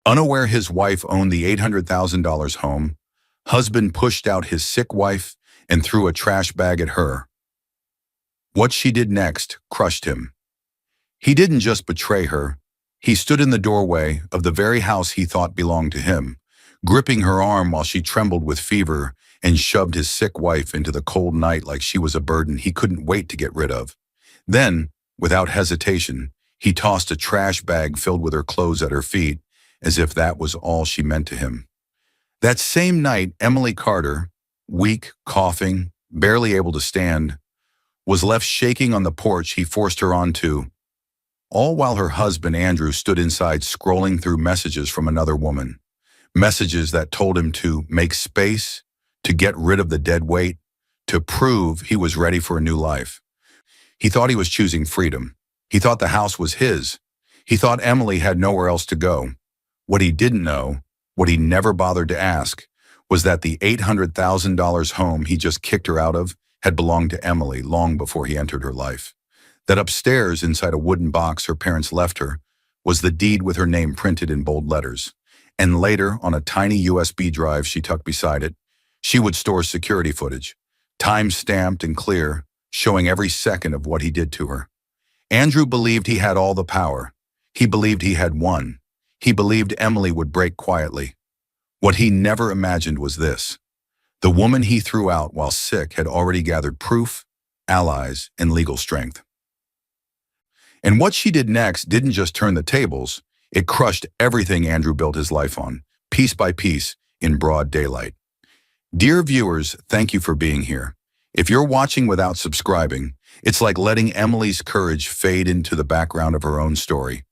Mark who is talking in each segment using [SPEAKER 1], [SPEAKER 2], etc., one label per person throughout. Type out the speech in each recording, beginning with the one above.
[SPEAKER 1] Unaware his wife owned the $800,000 home, husband pushed out his sick wife and threw a trash bag at her. What she did next crushed him. He didn't just betray her. He stood in the doorway of the very house he thought belonged to him, gripping her arm while she trembled with fever and shoved his sick wife into the cold night like she was a burden he couldn't wait to get rid of. Then, without hesitation, he tossed a trash bag filled with her clothes at her feet, as if that was all she meant to him. That same night, Emily Carter, weak, coughing, barely able to stand, was left shaking on the porch he forced her onto, all while her husband Andrew stood inside scrolling through messages from another woman. Messages that told him to make space, to get rid of the dead weight, to prove he was ready for a new life. He thought he was choosing freedom. He thought the house was his. He thought Emily had nowhere else to go. What he didn't know, what he never bothered to ask, was that the $800,000 home he just kicked her out of had belonged to Emily long before he entered her life. That upstairs, inside a wooden box her parents left her, was the deed with her name printed in bold letters. And later, on a tiny USB drive she tucked beside it, she would store security footage, time-stamped and clear, showing every second of what he did to her. Andrew believed he had all the power. He believed he had won. He believed Emily would break quietly. What he never imagined was this. The woman he threw out while sick had already gathered proof, allies, and legal strength. And what she did next didn't just turn the tables, it crushed everything Andrew built his life on, piece by piece, in broad daylight. Dear viewers, thank you for being here. If you're watching without subscribing, it's like letting Emily's courage fade into the background of her own story.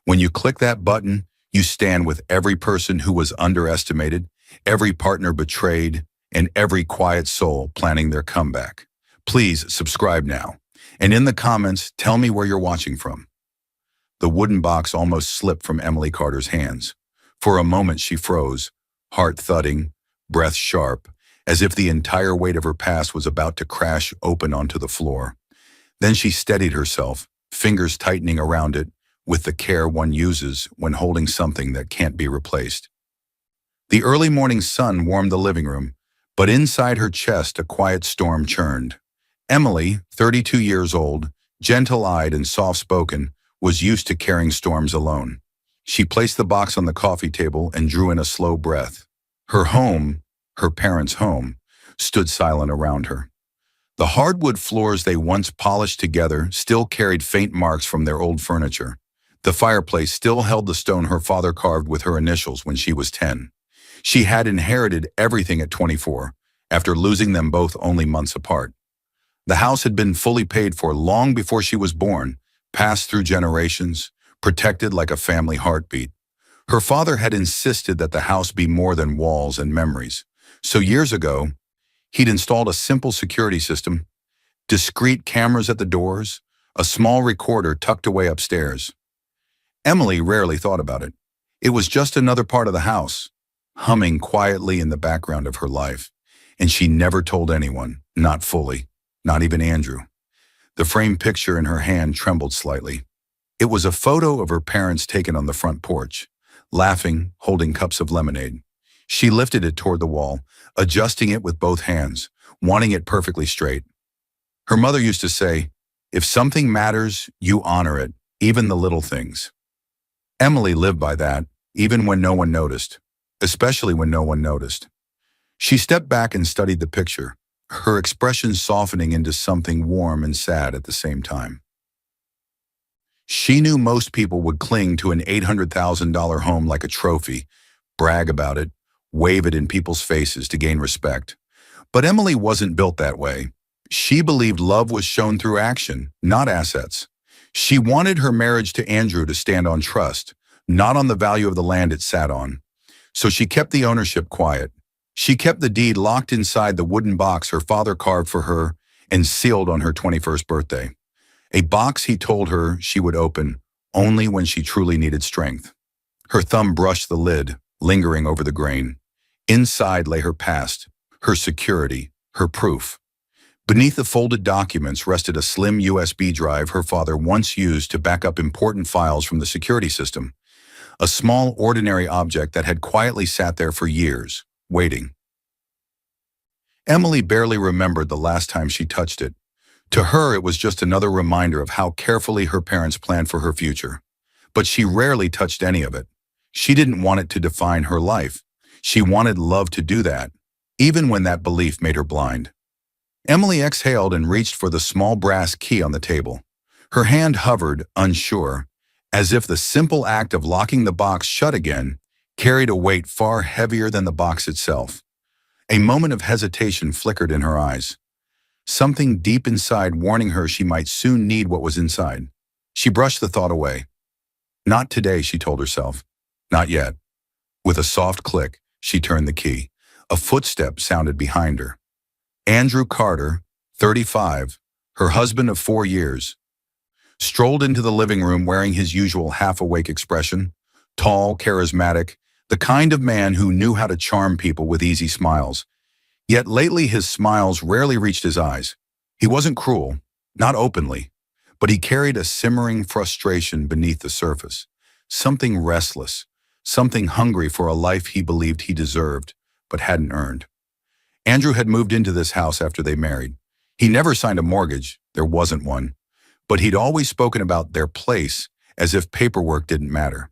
[SPEAKER 1] When you click that button, you stand with every person who was underestimated, every partner betrayed, and every quiet soul planning their comeback. Please subscribe now. And in the comments, tell me where you're watching from. The wooden box almost slipped from Emily Carter's hands. For a moment she froze, heart thudding, breath sharp, as if the entire weight of her past was about to crash open onto the floor. Then she steadied herself, fingers tightening around it, with the care one uses when holding something that can't be replaced. The early morning sun warmed the living room, but inside her chest a quiet storm churned. Emily, 32 years old, gentle-eyed and soft-spoken, was used to carrying storms alone. She placed the box on the coffee table and drew in a slow breath. Her home, her parents' home, stood silent around her. The hardwood floors they once polished together still carried faint marks from their old furniture. The fireplace still held the stone her father carved with her initials when she was 10. She had inherited everything at 24, after losing them both only months apart. The house had been fully paid for long before she was born, passed through generations, protected like a family heartbeat. Her father had insisted that the house be more than walls and memories. So years ago, he'd installed a simple security system, discreet cameras at the doors, a small recorder tucked away upstairs. Emily rarely thought about it. It was just another part of the house, humming quietly in the background of her life. And she never told anyone, not fully, not even Andrew. The framed picture in her hand trembled slightly. It was a photo of her parents taken on the front porch, laughing, holding cups of lemonade. She lifted it toward the wall, adjusting it with both hands, wanting it perfectly straight. Her mother used to say, "If something matters, you honor it, even the little things." Emily lived by that, even when no one noticed, especially when no one noticed. She stepped back and studied the picture, her expression softening into something warm and sad at the same time. She knew most people would cling to an $800,000 home like a trophy, brag about it, wave it in people's faces to gain respect. But Emily wasn't built that way. She believed love was shown through action, not assets. She wanted her marriage to Andrew to stand on trust, not on the value of the land it sat on. So she kept the ownership quiet. She kept the deed locked inside the wooden box her father carved for her and sealed on her 21st birthday. A box he told her she would open only when she truly needed strength. Her thumb brushed the lid, lingering over the grain. Inside lay her past, her security, her proof. Beneath the folded documents rested a slim USB drive her father once used to back up important files from the security system. a small, ordinary object that had quietly sat there for years, waiting. Emily barely remembered the last time she touched it. To her, it was just another reminder of how carefully her parents planned for her future. But she rarely touched any of it. She didn't want it to define her life. She wanted love to do that, even when that belief made her blind. Emily exhaled and reached for the small brass key on the table. Her hand hovered, unsure, as if the simple act of locking the box shut again carried a weight far heavier than the box itself. A moment of hesitation flickered in her eyes, something deep inside warning her she might soon need what was inside. She brushed the thought away. Not today, she told herself. Not yet. With a soft click, she turned the key. A footstep sounded behind her. Andrew Carter, 35, her husband of 4 years, strolled into the living room wearing his usual half-awake expression, tall, charismatic, the kind of man who knew how to charm people with easy smiles. Yet lately his smiles rarely reached his eyes. He wasn't cruel, not openly, but he carried a simmering frustration beneath the surface, something restless, something hungry for a life he believed he deserved, but hadn't earned. Andrew had moved into this house after they married. He never signed a mortgage, there wasn't one, but he'd always spoken about their place as if paperwork didn't matter.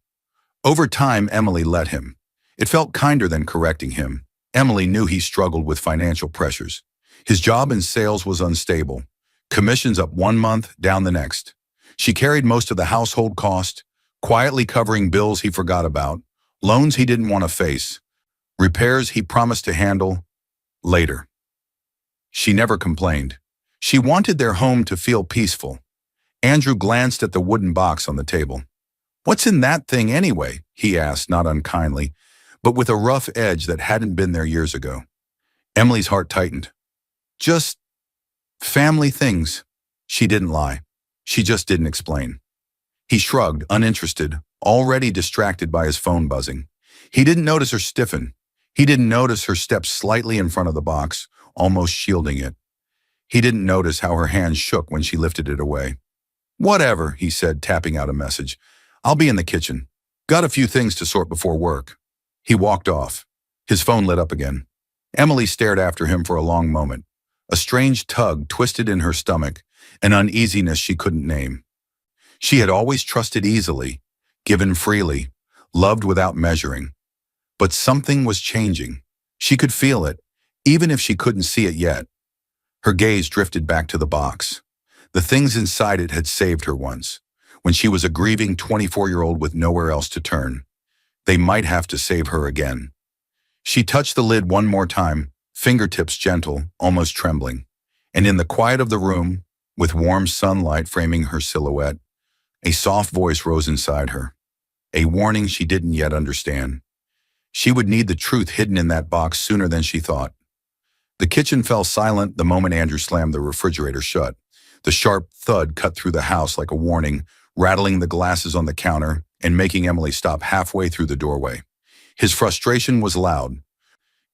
[SPEAKER 1] Over time, Emily let him. It felt kinder than correcting him. Emily knew he struggled with financial pressures. His job in sales was unstable. Commissions up 1 month, down the next. She carried most of the household cost, quietly covering bills he forgot about, loans he didn't want to face, repairs he promised to handle later. She never complained. She wanted their home to feel peaceful. Andrew glanced at the wooden box on the table. "What's in that thing anyway?" he asked, not unkindly, but with a rough edge that hadn't been there years ago. Emily's heart tightened. "Just family things." She didn't lie. She just didn't explain. He shrugged, uninterested, already distracted by his phone buzzing. He didn't notice her stiffen. He didn't notice her step slightly in front of the box, almost shielding it. He didn't notice how her hand shook when she lifted it away. "Whatever," he said, tapping out a message. "I'll be in the kitchen. Got a few things to sort before work." He walked off. His phone lit up again. Emily stared after him for a long moment. A strange tug twisted in her stomach, an uneasiness she couldn't name. She had always trusted easily, given freely, loved without measuring. But something was changing. She could feel it, even if she couldn't see it yet. Her gaze drifted back to the box. The things inside it had saved her once, when she was a grieving 24-year-old with nowhere else to turn. They might have to save her again. She touched the lid one more time, fingertips gentle, almost trembling. And in the quiet of the room, with warm sunlight framing her silhouette, a soft voice rose inside her. A warning she didn't yet understand. She would need the truth hidden in that box sooner than she thought. The kitchen fell silent the moment Andrew slammed the refrigerator shut. The sharp thud cut through the house like a warning, rattling the glasses on the counter and making Emily stop halfway through the doorway. His frustration was loud,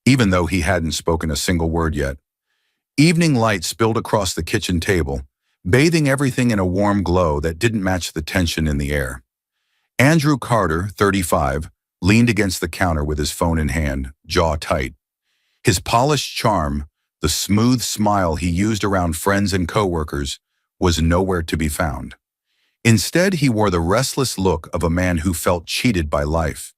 [SPEAKER 1] even though he hadn't spoken a single word yet. Evening light spilled across the kitchen table, bathing everything in a warm glow that didn't match the tension in the air. Andrew Carter, 35, leaned against the counter with his phone in hand, jaw tight. His polished charm, the smooth smile he used around friends and coworkers, was nowhere to be found. Instead, he wore the restless look of a man who felt cheated by life.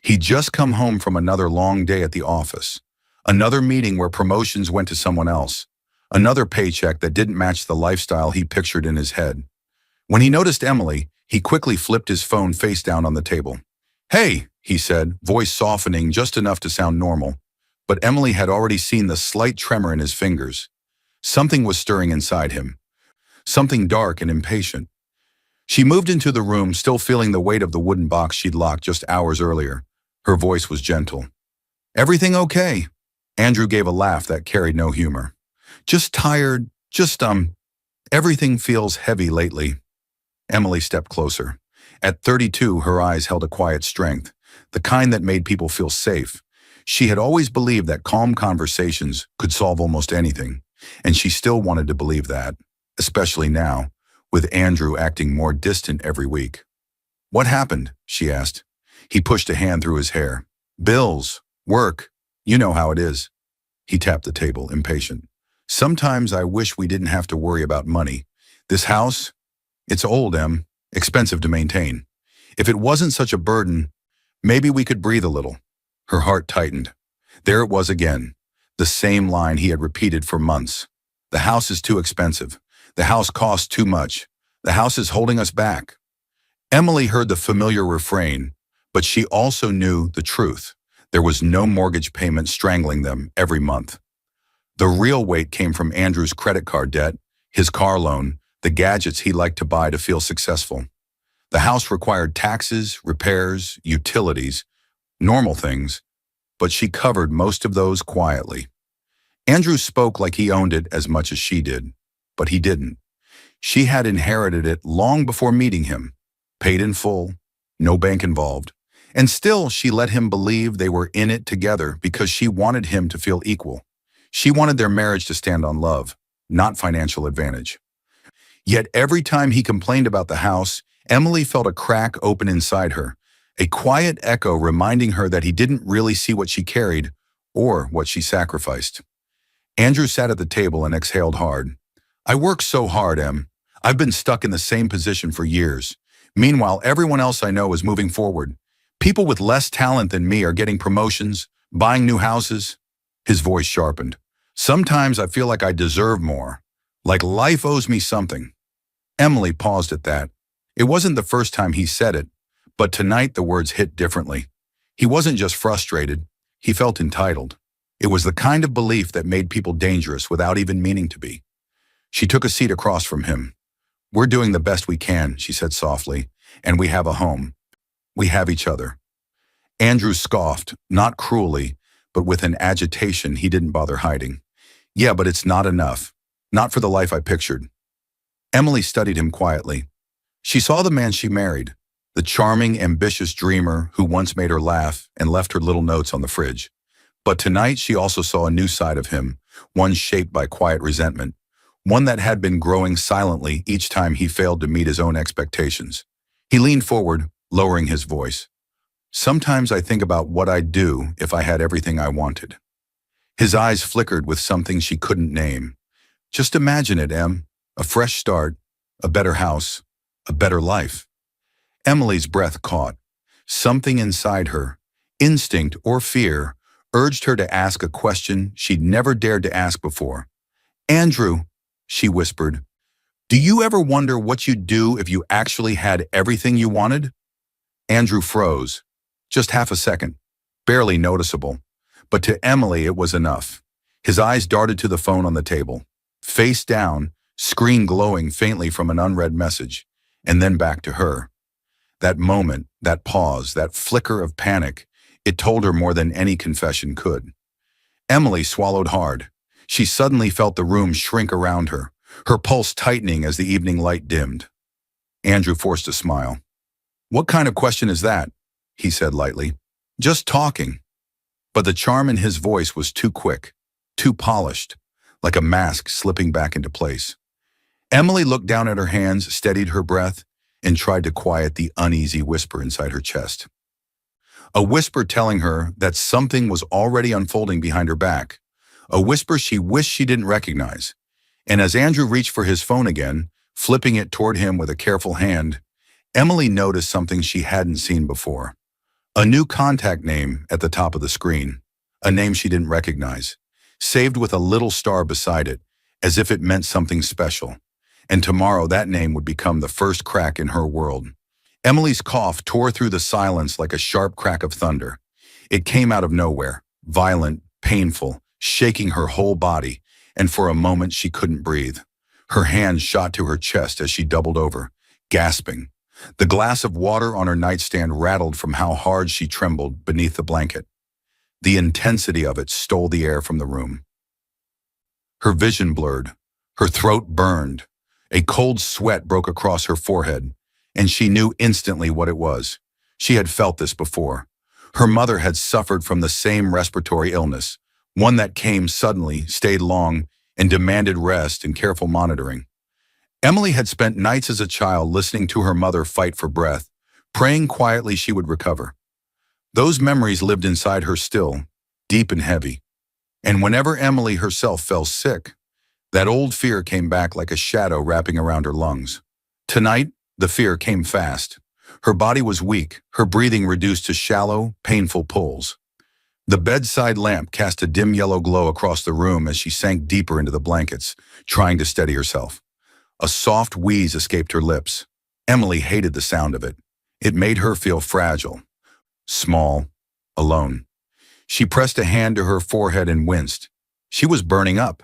[SPEAKER 1] He'd just come home from another long day at the office, another meeting where promotions went to someone else, another paycheck that didn't match the lifestyle he pictured in his head. When he noticed Emily, he quickly flipped his phone face down on the table. "Hey," he said, voice softening just enough to sound normal. But Emily had already seen the slight tremor in his fingers. Something was stirring inside him, something dark and impatient. She moved into the room, still feeling the weight of the wooden box she'd locked just hours earlier. Her voice was gentle. "Everything okay?" Andrew gave a laugh that carried no humor. "Just tired, everything feels heavy lately." Emily stepped closer. At 32, her eyes held a quiet strength, the kind that made people feel safe. She had always believed that calm conversations could solve almost anything, and she still wanted to believe that, especially now, with Andrew acting more distant every week. "What happened?" she asked. He pushed a hand through his hair. Bills, work, you know how it is. He tapped the table, impatient. Sometimes I wish we didn't have to worry about money. This house, it's old, Em, expensive to maintain. If it wasn't such a burden, maybe we could breathe a little. Her heart tightened. There it was again, the same line he had repeated for months. The house is too expensive. The house costs too much. The house is holding us back. Emily heard the familiar refrain, but she also knew the truth. There was no mortgage payment strangling them every month. The real weight came from Andrew's credit card debt, his car loan, the gadgets he liked to buy to feel successful. The house required taxes, repairs, utilities, normal things, but she covered most of those quietly. Andrew spoke like he owned it as much as she did, but he didn't. She had inherited it long before meeting him, paid in full, no bank involved, and still she let him believe they were in it together because she wanted him to feel equal. She wanted their marriage to stand on love, not financial advantage. Yet every time he complained about the house, Emily felt a crack open inside her, a quiet echo reminding her that he didn't really see what she carried or what she sacrificed. Andrew sat at the table and exhaled hard. I work so hard, Em. I've been stuck in the same position for years. Meanwhile, everyone else I know is moving forward. People with less talent than me are getting promotions, buying new houses. His voice sharpened. Sometimes I feel like I deserve more, like life owes me something. Emily paused at that. It wasn't the first time he said it, but tonight the words hit differently. He wasn't just frustrated, he felt entitled. It was the kind of belief that made people dangerous without even meaning to be. She took a seat across from him. We're doing the best we can, she said softly, and we have a home. We have each other. Andrew scoffed, not cruelly, but with an agitation he didn't bother hiding. Yeah, but it's not enough. Not for the life I pictured. Emily studied him quietly. She saw the man she married, the charming, ambitious dreamer who once made her laugh and left her little notes on the fridge. But tonight she also saw a new side of him, one shaped by quiet resentment, one that had been growing silently each time he failed to meet his own expectations. He leaned forward, lowering his voice. Sometimes I think about what I'd do if I had everything I wanted. His eyes flickered with something she couldn't name. Just imagine it, Em. A fresh start, a better house, a better life. Emily's breath caught. Something inside her, instinct or fear, urged her to ask a question she'd never dared to ask before. Andrew, she whispered, do you ever wonder what you'd do if you actually had everything you wanted? Andrew froze. Just half a second. Barely noticeable. But to Emily it was enough. His eyes darted to the phone on the table. Face down, screen glowing faintly from an unread message, and then back to her. That moment, that pause, that flicker of panic, it told her more than any confession could. Emily swallowed hard. She suddenly felt the room shrink around her, her pulse tightening as the evening light dimmed. Andrew forced a smile. What kind of question is that? He said lightly. Just talking. But the charm in his voice was too quick, too polished, like a mask slipping back into place. Emily looked down at her hands, steadied her breath, and tried to quiet the uneasy whisper inside her chest. A whisper telling her that something was already unfolding behind her back, a whisper she wished she didn't recognize. And as Andrew reached for his phone again, flipping it toward him with a careful hand, Emily noticed something she hadn't seen before. A new contact name at the top of the screen, a name she didn't recognize, saved with a little star beside it, as if it meant something special. And tomorrow that name would become the first crack in her world. Emily's cough tore through the silence like a sharp crack of thunder. It came out of nowhere, violent, painful, shaking her whole body, and for a moment she couldn't breathe. Her hand shot to her chest as she doubled over, gasping. The glass of water on her nightstand rattled from how hard she trembled beneath the blanket. The intensity of it stole the air from the room. Her vision blurred, her throat burned. A cold sweat broke across her forehead, and she knew instantly what it was. She had felt this before. Her mother had suffered from the same respiratory illness, one that came suddenly, stayed long, and demanded rest and careful monitoring. Emily had spent nights as a child listening to her mother fight for breath, praying quietly she would recover. Those memories lived inside her still, deep and heavy. And whenever Emily herself fell sick, that old fear came back like a shadow wrapping around her lungs. Tonight, the fear came fast. Her body was weak, her breathing reduced to shallow, painful pulls. The bedside lamp cast a dim yellow glow across the room as she sank deeper into the blankets, trying to steady herself. A soft wheeze escaped her lips. Emily hated the sound of it. It made her feel fragile, small, alone. She pressed a hand to her forehead and winced. She was burning up.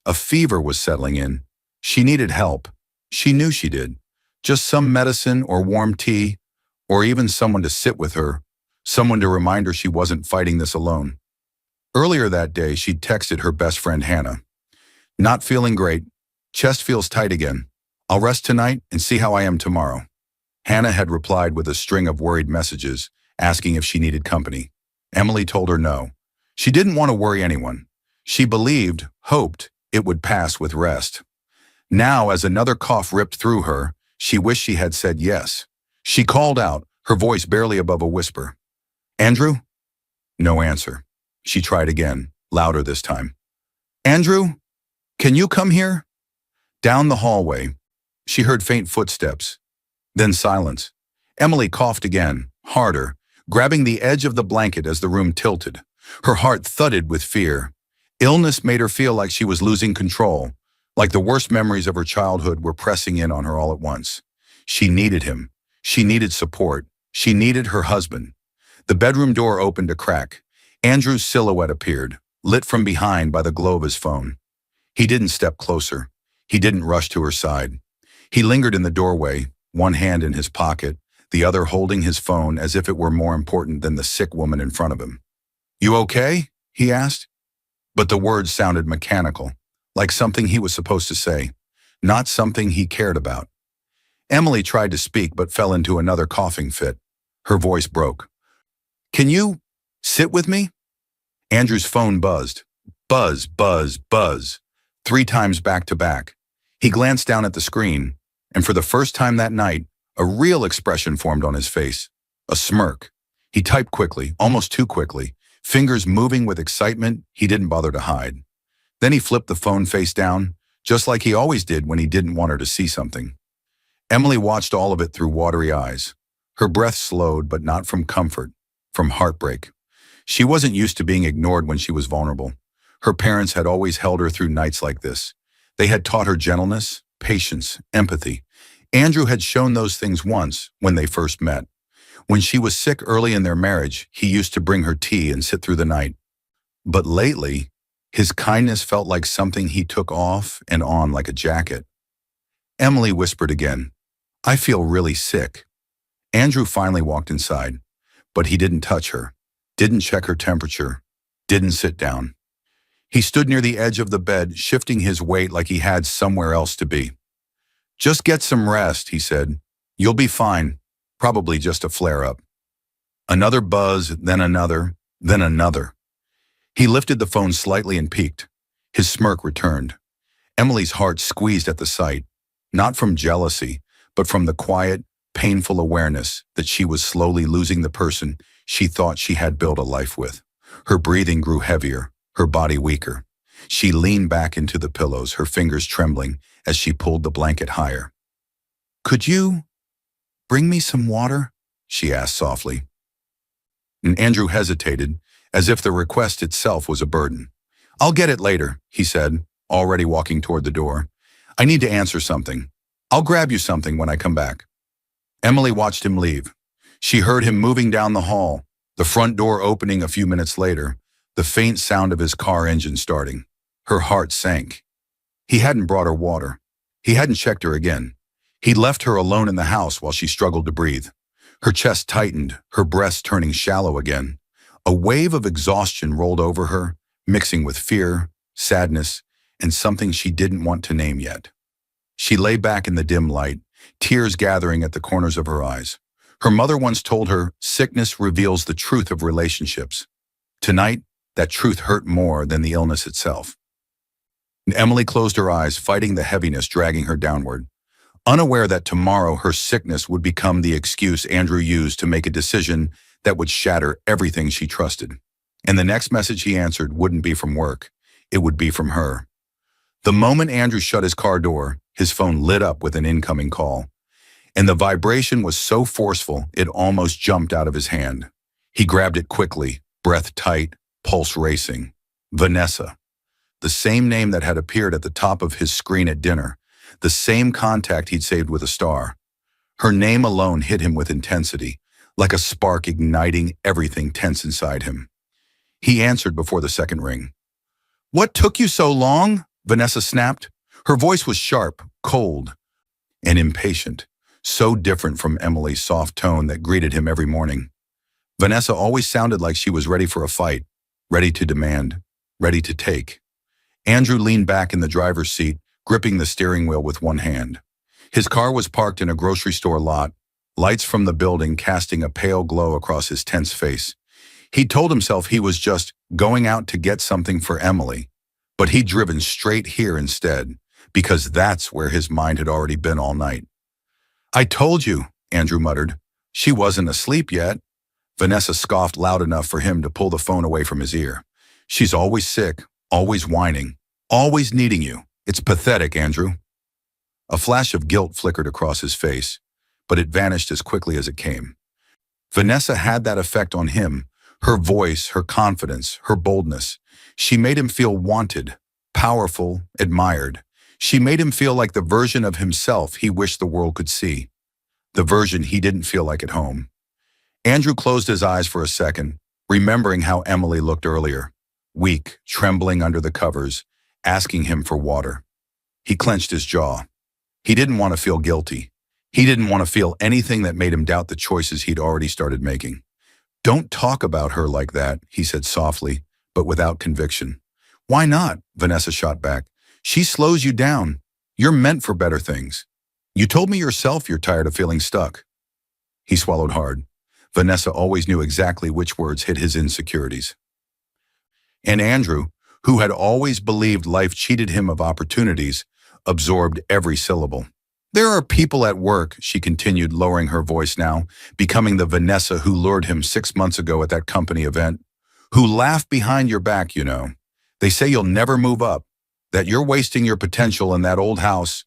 [SPEAKER 1] A fever was settling in. She needed help. She knew she did. Just some medicine or warm tea, or even someone to sit with her, someone to remind her she wasn't fighting this alone. Earlier that day, she'd texted her best friend Hannah. "Not feeling great. Chest feels tight again. I'll rest tonight and see how I am tomorrow." Hannah had replied with a string of worried messages, asking if she needed company. Emily told her no. She didn't want to worry anyone. She believed, hoped, it would pass with rest. Now, as another cough ripped through her, she wished she had said yes. She called out, her voice barely above a whisper. "Andrew?" No answer. She tried again, louder this time. "Andrew? Can you come here?" Down the hallway, she heard faint footsteps. Then silence. Emily coughed again, harder, grabbing the edge of the blanket as the room tilted. Her heart thudded with fear. Illness made her feel like she was losing control, like the worst memories of her childhood were pressing in on her all at once. She needed him. She needed support. She needed her husband. The bedroom door opened a crack. Andrew's silhouette appeared, lit from behind by the glow of his phone. He didn't step closer. He didn't rush to her side. He lingered in the doorway, one hand in his pocket, the other holding his phone as if it were more important than the sick woman in front of him. "You okay?" he asked. But the words sounded mechanical, like something he was supposed to say, not something he cared about. Emily tried to speak but fell into another coughing fit. Her voice broke. "Can you sit with me?" Andrew's phone buzzed. Buzz, buzz, buzz. 3 times back to back. He glanced down at the screen, and for the first time that night, a real expression formed on his face. A smirk. He typed quickly, almost too quickly, fingers moving with excitement he didn't bother to hide. Then he flipped the phone face down, just like he always did when he didn't want her to see something. Emily watched all of it through watery eyes. Her breath slowed, but not from comfort, from heartbreak. She wasn't used to being ignored when she was vulnerable. Her parents had always held her through nights like this. They had taught her gentleness, patience, empathy. Andrew had shown those things once, when they first met. When she was sick early in their marriage, he used to bring her tea and sit through the night. But lately, his kindness felt like something he took off and on like a jacket. Emily whispered again, "I feel really sick." Andrew finally walked inside, but he didn't touch her, didn't check her temperature, didn't sit down. He stood near the edge of the bed, shifting his weight like he had somewhere else to be. "Just get some rest," he said. "You'll be fine. Probably just a flare-up." Another buzz, then another, then another. He lifted the phone slightly and peeked. His smirk returned. Emily's heart squeezed at the sight, not from jealousy, but from the quiet, painful awareness that she was slowly losing the person she thought she had built a life with. Her breathing grew heavier, her body weaker. She leaned back into the pillows, her fingers trembling as she pulled the blanket higher. "Could you bring me some water?" she asked softly. And Andrew hesitated, as if the request itself was a burden. "I'll get it later," he said, already walking toward the door. "I need to answer something. I'll grab you something when I come back." Emily watched him leave. She heard him moving down the hall, the front door opening a few minutes later, the faint sound of his car engine starting. Her heart sank. He hadn't brought her water. He hadn't checked her again. He'd left her alone in the house while she struggled to breathe. Her chest tightened, her breasts turning shallow again. A wave of exhaustion rolled over her, mixing with fear, sadness, and something she didn't want to name yet. She lay back in the dim light, tears gathering at the corners of her eyes. Her mother once told her, sickness reveals the truth of relationships. Tonight, that truth hurt more than the illness itself. And Emily closed her eyes, fighting the heaviness dragging her downward. Unaware that tomorrow her sickness would become the excuse Andrew used to make a decision that would shatter everything she trusted. And the next message he answered wouldn't be from work. It would be from her. The moment Andrew shut his car door, his phone lit up with an incoming call. And the vibration was so forceful, it almost jumped out of his hand. He grabbed it quickly, breath tight, pulse racing. Vanessa. The same name that had appeared at the top of his screen at dinner. The same contact he'd saved with a star. Her name alone hit him with intensity, like a spark igniting everything tense inside him. He answered before the second ring. "What took you so long?" Vanessa snapped. Her voice was sharp, cold, and impatient, so different from Emily's soft tone that greeted him every morning. Vanessa always sounded like she was ready for a fight, ready to demand, ready to take. Andrew leaned back in the driver's seat, gripping the steering wheel with one hand. His car was parked in a grocery store lot, lights from the building casting a pale glow across his tense face. He told himself he was just going out to get something for Emily, but he'd driven straight here instead, because that's where his mind had already been all night. "I told you," Andrew muttered. "She wasn't asleep yet." Vanessa scoffed loud enough for him to pull the phone away from his ear. "She's always sick, always whining, always needing you. It's pathetic, Andrew." A flash of guilt flickered across his face, but it vanished as quickly as it came. Vanessa had that effect on him. Her voice, her confidence, her boldness. She made him feel wanted, powerful, admired. She made him feel like the version of himself he wished the world could see. The version he didn't feel like at home. Andrew closed his eyes for a second, remembering how Emily looked earlier. Weak, trembling under the covers, asking him for water. He clenched his jaw. He didn't want to feel guilty. He didn't want to feel anything that made him doubt the choices he'd already started making. "Don't talk about her like that," he said softly, but without conviction. "Why not?" Vanessa shot back. "She slows you down. You're meant for better things. You told me yourself you're tired of feeling stuck." He swallowed hard. Vanessa always knew exactly which words hit his insecurities. And Andrew, who had always believed life cheated him of opportunities, absorbed every syllable. "There are people at work," she continued, lowering her voice now, becoming the Vanessa who lured him 6 months ago at that company event, "who laugh behind your back, you know. They say you'll never move up, that you're wasting your potential in that old house,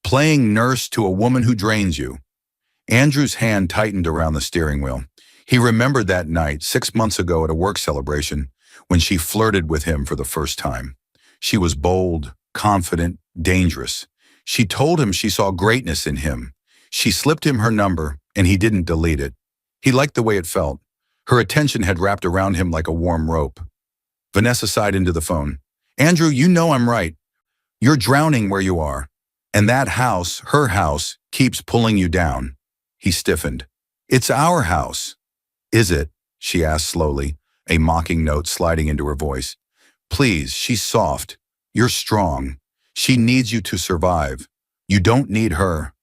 [SPEAKER 1] playing nurse to a woman who drains you." Andrew's hand tightened around the steering wheel. He remembered that night 6 months ago at a work celebration when she flirted with him for the first time. She was bold, confident, dangerous. She told him she saw greatness in him. She slipped him her number, and he didn't delete it. He liked the way it felt. Her attention had wrapped around him like a warm rope. Vanessa sighed into the phone. "Andrew, you know I'm right. You're drowning where you are. And that house, her house, keeps pulling you down." He stiffened. "It's our house." "Is it?" she asked slowly, a mocking note sliding into her voice. "Please, she's soft. You're strong. She needs you to survive. You don't need her."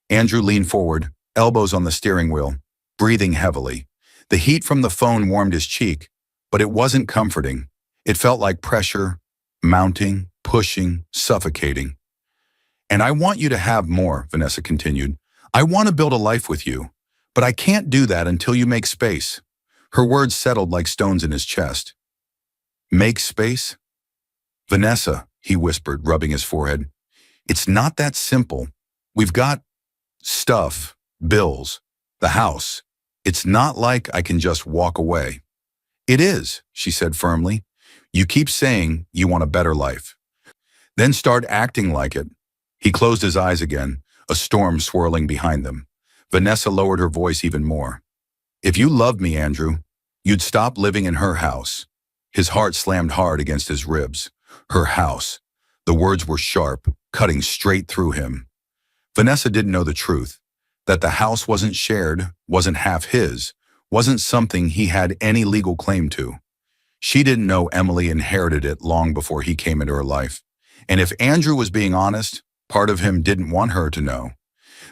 [SPEAKER 1] Andrew leaned forward, elbows on the steering wheel, breathing heavily. The heat from the phone warmed his cheek, but it wasn't comforting. It felt like pressure, mounting, pushing, suffocating. "And I want you to have more," Vanessa continued. "I want to build a life with you, but I can't do that until you make space." Her words settled like stones in his chest. "Make space?" "Vanessa," he whispered, rubbing his forehead. "It's not that simple. We've got stuff, bills, the house. It's not like I can just walk away." "It is," she said firmly. "You keep saying you want a better life. Then start acting like it." He closed his eyes again, a storm swirling behind them. Vanessa lowered her voice even more. "If you loved me, Andrew, you'd stop living in her house." His heart slammed hard against his ribs. Her house. The words were sharp, cutting straight through him. Vanessa didn't know the truth, that the house wasn't shared, wasn't half his, wasn't something he had any legal claim to. She didn't know Emily inherited it long before he came into her life. And if Andrew was being honest, part of him didn't want her to know.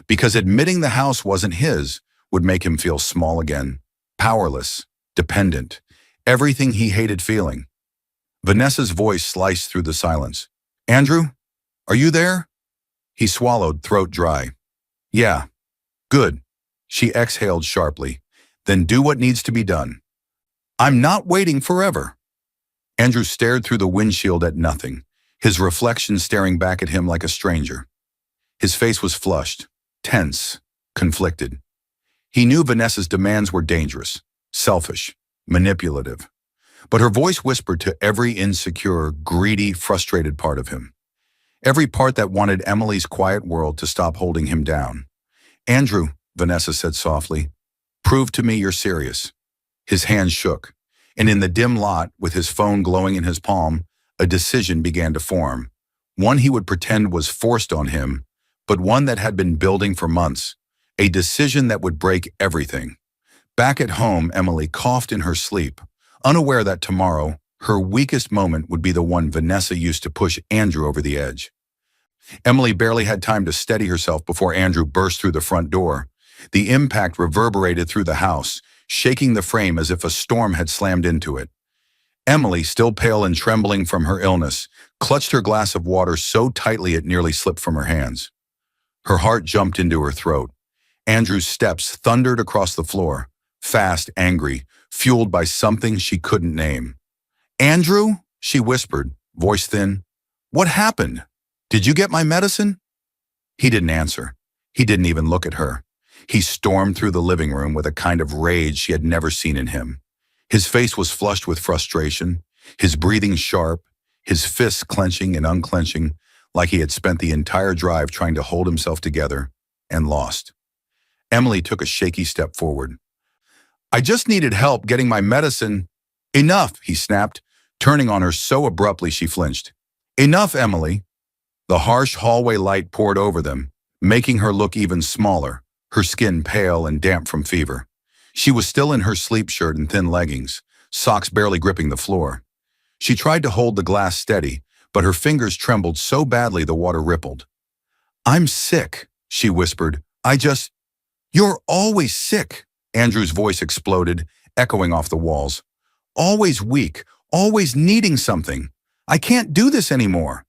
[SPEAKER 1] Because admitting the house wasn't his would make him feel small again, powerless, dependent, everything he hated feeling. Vanessa's voice sliced through the silence. "Andrew, are you there?" He swallowed, throat dry. "Yeah. Good." She exhaled sharply. Then do what needs to be done. I'm not waiting forever. Andrew stared through the windshield at nothing, his reflection staring back at him like a stranger. His face was flushed, tense, conflicted. He knew Vanessa's demands were dangerous, selfish, manipulative. But her voice whispered to every insecure, greedy, frustrated part of him. Every part that wanted Emily's quiet world to stop holding him down. Andrew, Vanessa said softly, prove to me you're serious. His hand shook, and in the dim lot, with his phone glowing in his palm, a decision began to form. One he would pretend was forced on him, but one that had been building for months. A decision that would break everything. Back at home, Emily coughed in her sleep, unaware that tomorrow, her weakest moment would be the one Vanessa used to push Andrew over the edge. Emily barely had time to steady herself before Andrew burst through the front door. The impact reverberated through the house, shaking the frame as if a storm had slammed into it. Emily, still pale and trembling from her illness, clutched her glass of water so tightly it nearly slipped from her hands. Her heart jumped into her throat. Andrew's steps thundered across the floor, fast, angry, fueled by something she couldn't name. Andrew, she whispered, voice thin. What happened? Did you get my medicine? He didn't answer. He didn't even look at her. He stormed through the living room with a kind of rage she had never seen in him. His face was flushed with frustration, his breathing sharp, his fists clenching and unclenching like he had spent the entire drive trying to hold himself together and lost. Emily took a shaky step forward. I just needed help getting my medicine. Enough, he snapped, turning on her so abruptly she flinched. Enough, Emily. The harsh hallway light poured over them, making her look even smaller, her skin pale and damp from fever. She was still in her sleep shirt and thin leggings, socks barely gripping the floor. She tried to hold the glass steady, but her fingers trembled so badly the water rippled. I'm sick, she whispered. You're always sick, Andrew's voice exploded, echoing off the walls. Always weak, always needing something. I can't do this anymore.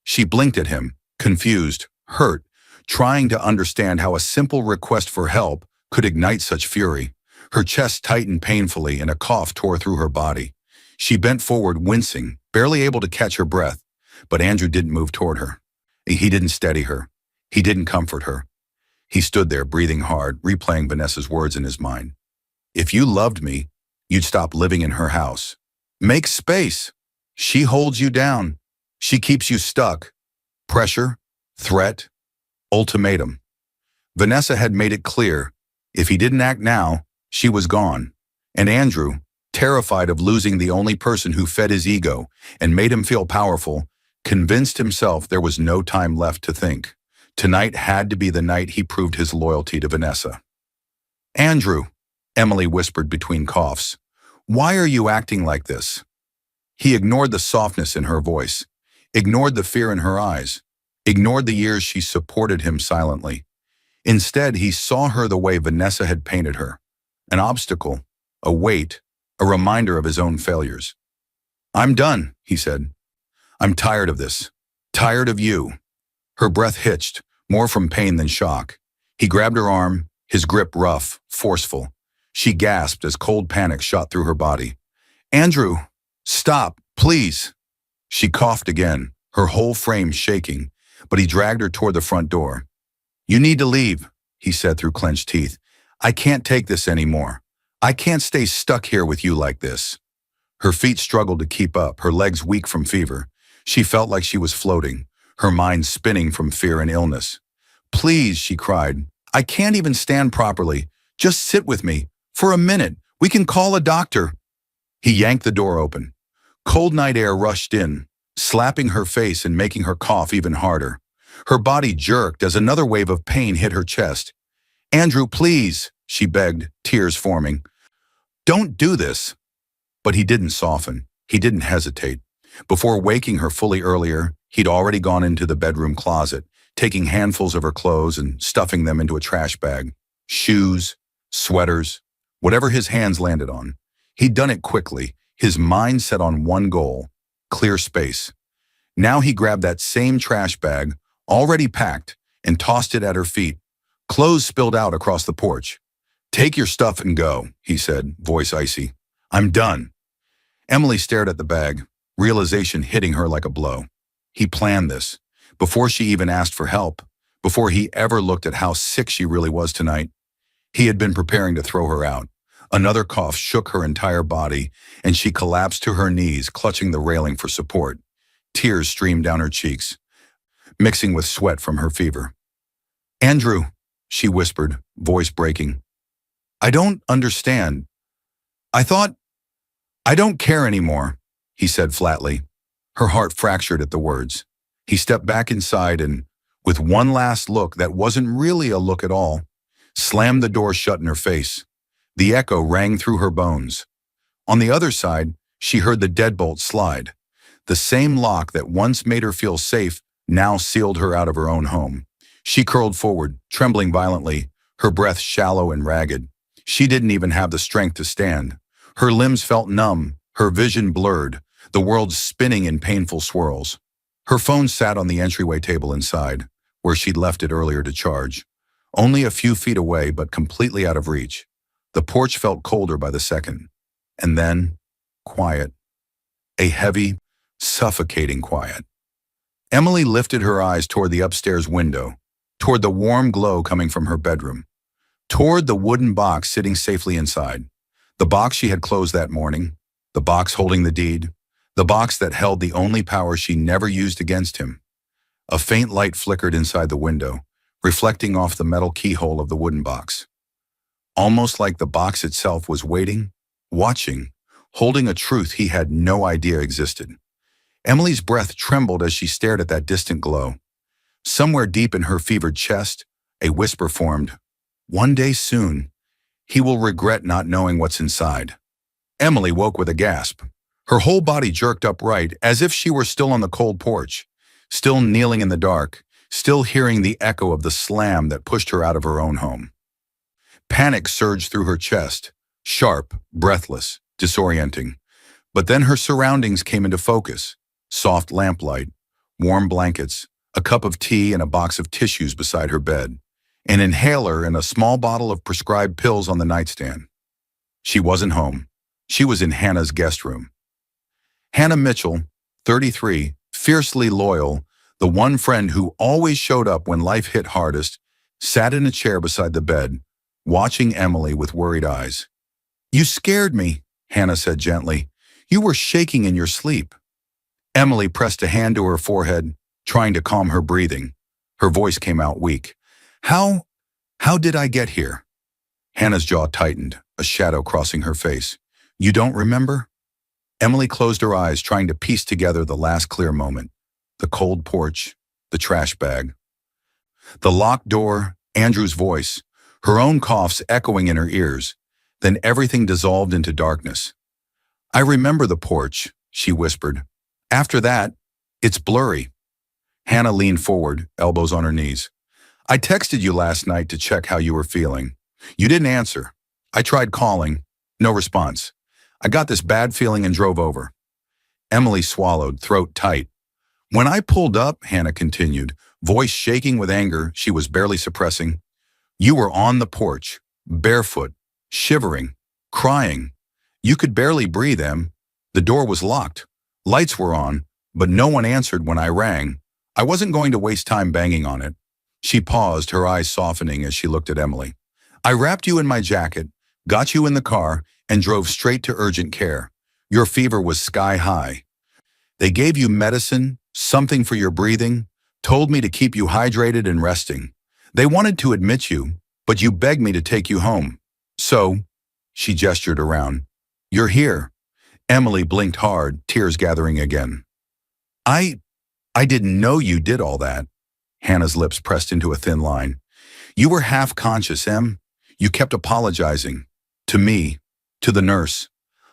[SPEAKER 1] She blinked at him, confused, hurt, trying to understand how a simple request for help could ignite such fury. Her chest tightened painfully and a cough tore through her body. She bent forward, wincing, barely able to catch her breath, but Andrew didn't move toward her. He didn't steady her. He didn't comfort her. He stood there, breathing hard, replaying Vanessa's words in his mind. If you loved me, you'd stop living in her house. Make space. She holds you down. She keeps you stuck. Pressure, threat, ultimatum. Vanessa had made it clear, if he didn't act now, she was gone. And Andrew, terrified of losing the only person who fed his ego and made him feel powerful, convinced himself there was no time left to think. Tonight had to be the night he proved his loyalty to Vanessa. Andrew, Emily whispered between coughs, why are you acting like this? He ignored the softness in her voice, ignored the fear in her eyes, ignored the years she supported him silently. Instead, he saw her the way Vanessa had painted her, an obstacle, a weight, a reminder of his own failures. I'm done, he said. I'm tired of this, tired of you. Her breath hitched, more from pain than shock. He grabbed her arm, his grip rough, forceful. She gasped as cold panic shot through her body. Andrew, stop, please. She coughed again, her whole frame shaking, but he dragged her toward the front door. You need to leave, he said through clenched teeth. I can't take this anymore. I can't stay stuck here with you like this. Her feet struggled to keep up, her legs weak from fever. She felt like she was floating, her mind spinning from fear and illness. Please, she cried. I can't even stand properly. Just sit with me. For a minute. We can call a doctor. He yanked the door open. Cold night air rushed in, slapping her face and making her cough even harder. Her body jerked as another wave of pain hit her chest. Andrew, please, she begged, tears forming. Don't do this. But he didn't soften. He didn't hesitate. Before waking her fully earlier, he'd already gone into the bedroom closet, taking handfuls of her clothes and stuffing them into a trash bag. Shoes, sweaters, whatever his hands landed on. He'd done it quickly, his mind set on one goal, clear space. Now he grabbed that same trash bag, already packed, and tossed it at her feet. Clothes spilled out across the porch. Take your stuff and go, he said, voice icy. I'm done. Emily stared at the bag, realization hitting her like a blow. He planned this. Before she even asked for help, before he ever looked at how sick she really was tonight, he had been preparing to throw her out. Another cough shook her entire body, and she collapsed to her knees, clutching the railing for support. Tears streamed down her cheeks, mixing with sweat from her fever. Andrew, she whispered, voice breaking. I don't understand. I don't care anymore, he said flatly. Her heart fractured at the words. He stepped back inside and, with one last look that wasn't really a look at all, slammed the door shut in her face. The echo rang through her bones. On the other side, she heard the deadbolt slide. The same lock that once made her feel safe now sealed her out of her own home. She curled forward, trembling violently, her breath shallow and ragged. She didn't even have the strength to stand. Her limbs felt numb, her vision blurred, the world spinning in painful swirls. Her phone sat on the entryway table inside, where she'd left it earlier to charge. Only a few feet away, but completely out of reach. The porch felt colder by the second. And then, quiet. A heavy, suffocating quiet. Emily lifted her eyes toward the upstairs window, toward the warm glow coming from her bedroom, toward the wooden box sitting safely inside. The box she had closed that morning, the box holding the deed, the box that held the only power she never used against him. A faint light flickered inside the window, reflecting off the metal keyhole of the wooden box. Almost like the box itself was waiting, watching, holding a truth he had no idea existed. Emily's breath trembled as she stared at that distant glow. Somewhere deep in her fevered chest, a whisper formed. One day soon, he will regret not knowing what's inside. Emily woke with a gasp. Her whole body jerked upright as if she were still on the cold porch, still kneeling in the dark, still hearing the echo of the slam that pushed her out of her own home. Panic surged through her chest, sharp, breathless, disorienting. But then her surroundings came into focus. Soft lamplight, warm blankets, a cup of tea and a box of tissues beside her bed, an inhaler and a small bottle of prescribed pills on the nightstand. She wasn't home. She was in Hannah's guest room. Hannah Mitchell, 33, fiercely loyal, the one friend who always showed up when life hit hardest, sat in a chair beside the bed, watching Emily with worried eyes. You scared me, Hannah said gently. You were shaking in your sleep. Emily pressed a hand to her forehead, trying to calm her breathing. Her voice came out weak. How did I get here? Hannah's jaw tightened, a shadow crossing her face. You don't remember? Emily closed her eyes, trying to piece together the last clear moment. The cold porch, the trash bag. The locked door, Andrew's voice, her own coughs echoing in her ears. Then everything dissolved into darkness. I remember the porch, she whispered. After that, it's blurry. Hannah leaned forward, elbows on her knees. I texted you last night to check how you were feeling. You didn't answer. I tried calling. No response. I got this bad feeling and drove over. Emily swallowed, throat tight. When I pulled up, Hannah continued, voice shaking with anger she was barely suppressing, you were on the porch, barefoot, shivering, crying. You could barely breathe, Em. The door was locked. Lights were on, but no one answered when I rang. I wasn't going to waste time banging on it. She paused, her eyes softening as she looked at Emily. I wrapped you in my jacket, got you in the car, and drove straight to urgent care. Your fever was sky high. They gave you medicine, something for your breathing, told me to keep you hydrated and resting. They wanted to admit you, but you begged me to take you home. So, she gestured around. You're here. Emily blinked hard, tears gathering again. I didn't know you did all that. Hannah's lips pressed into a thin line. You were half conscious, Em. You kept apologizing. To me, to the nurse.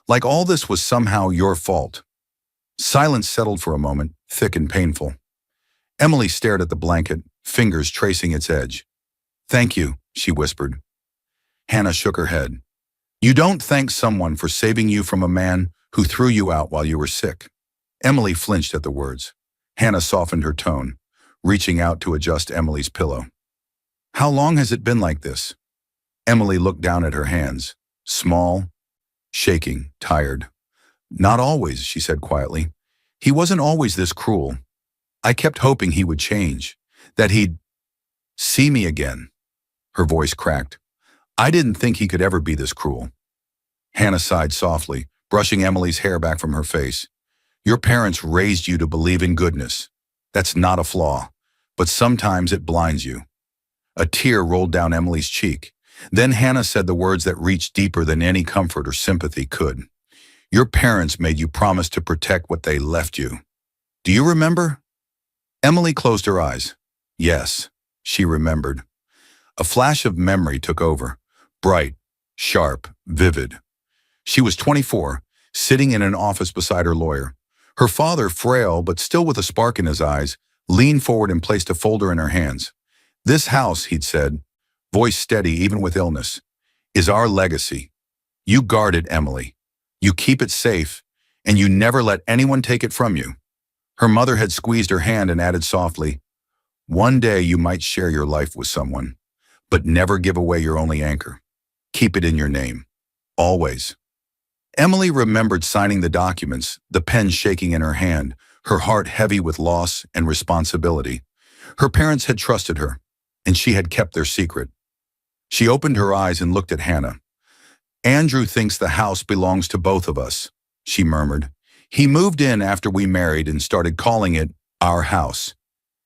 [SPEAKER 1] Like all this was somehow your fault. Silence settled for a moment, thick and painful. Emily stared at the blanket, fingers tracing its edge. Thank you, she whispered. Hannah shook her head. You don't thank someone for saving you from a man who threw you out while you were sick. Emily flinched at the words. Hannah softened her tone, reaching out to adjust Emily's pillow. How long has it been like this? Emily looked down at her hands, small, shaking, tired. Not always, she said quietly. He wasn't always this cruel. I kept hoping he would change, that he'd see me again. Her voice cracked. I didn't think he could ever be this cruel. Hannah sighed softly, brushing Emily's hair back from her face. Your parents raised you to believe in goodness. That's not a flaw, but sometimes it blinds you. A tear rolled down Emily's cheek. Then Hannah said the words that reached deeper than any comfort or sympathy could. Your parents made you promise to protect what they left you. Do you remember? Emily closed her eyes. Yes, she remembered. A flash of memory took over, bright, sharp, vivid. She was 24, sitting in an office beside her lawyer. Her father, frail but still with a spark in his eyes, leaned forward and placed a folder in her hands. This house, he'd said, voice steady even with illness, is our legacy. You guard it, Emily. You keep it safe, and you never let anyone take it from you. Her mother had squeezed her hand and added softly, one day you might share your life with someone, but never give away your only anchor. Keep it in your name. Always. Emily remembered signing the documents, the pen shaking in her hand, her heart heavy with loss and responsibility. Her parents had trusted her, and she had kept their secret. She opened her eyes and looked at Hannah. Andrew thinks the house belongs to both of us, she murmured. He moved in after we married and started calling it our house.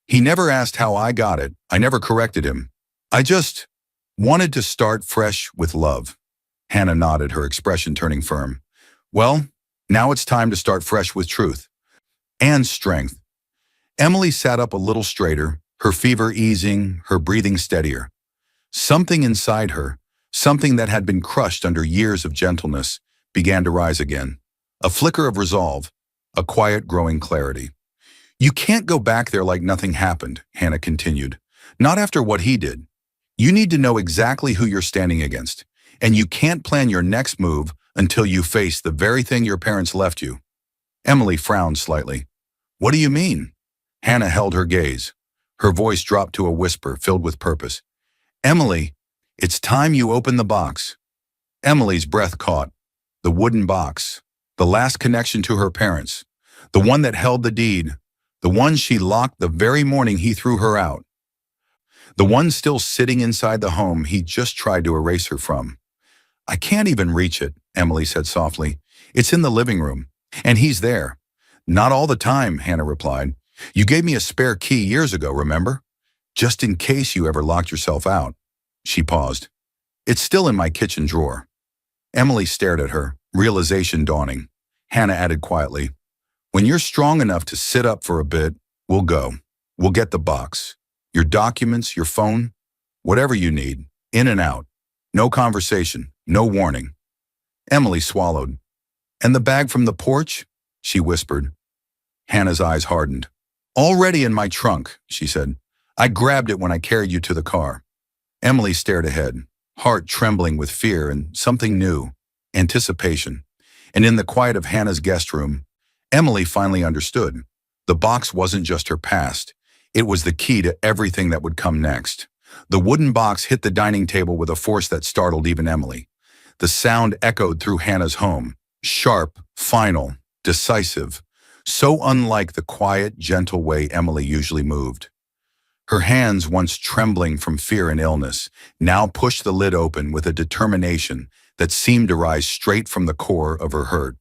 [SPEAKER 1] He never asked how I got it. I never corrected him. I just wanted to start fresh with love. Hannah nodded, her expression turning firm. Well, now it's time to start fresh with truth and strength. Emily sat up a little straighter, her fever easing, her breathing steadier. Something inside her, something that had been crushed under years of gentleness, began to rise again. A flicker of resolve, a quiet growing clarity. You can't go back there like nothing happened, Hannah continued. Not after what he did. You need to know exactly who you're standing against, and you can't plan your next move until you face the very thing your parents left you. Emily frowned slightly. What do you mean? Hannah held her gaze. Her voice dropped to a whisper filled with purpose. Emily, it's time you open the box. Emily's breath caught. The wooden box. The last connection to her parents. The one that held the deed. The one she locked the very morning he threw her out. The one still sitting inside the home he just tried to erase her from. I can't even reach it, Emily said softly. It's in the living room, and he's there. Not all the time, Hannah replied. You gave me a spare key years ago, remember? Just in case you ever locked yourself out. She paused. It's still in my kitchen drawer. Emily stared at her, realization dawning. Hannah added quietly, when you're strong enough to sit up for a bit, we'll go. We'll get the box. Your documents, your phone, whatever you need, in and out. No conversation, no warning. Emily swallowed. And the bag from the porch? She whispered. Hannah's eyes hardened. Already in my trunk, she said. I grabbed it when I carried you to the car. Emily stared ahead, heart trembling with fear and something new, anticipation. And in the quiet of Hannah's guest room, Emily finally understood. The box wasn't just her past. It was the key to everything that would come next. The wooden box hit the dining table with a force that startled even Emily. The sound echoed through Hannah's home, sharp, final, decisive, so unlike the quiet, gentle way Emily usually moved. Her hands, once trembling from fear and illness, now pushed the lid open with a determination that seemed to rise straight from the core of her hurt.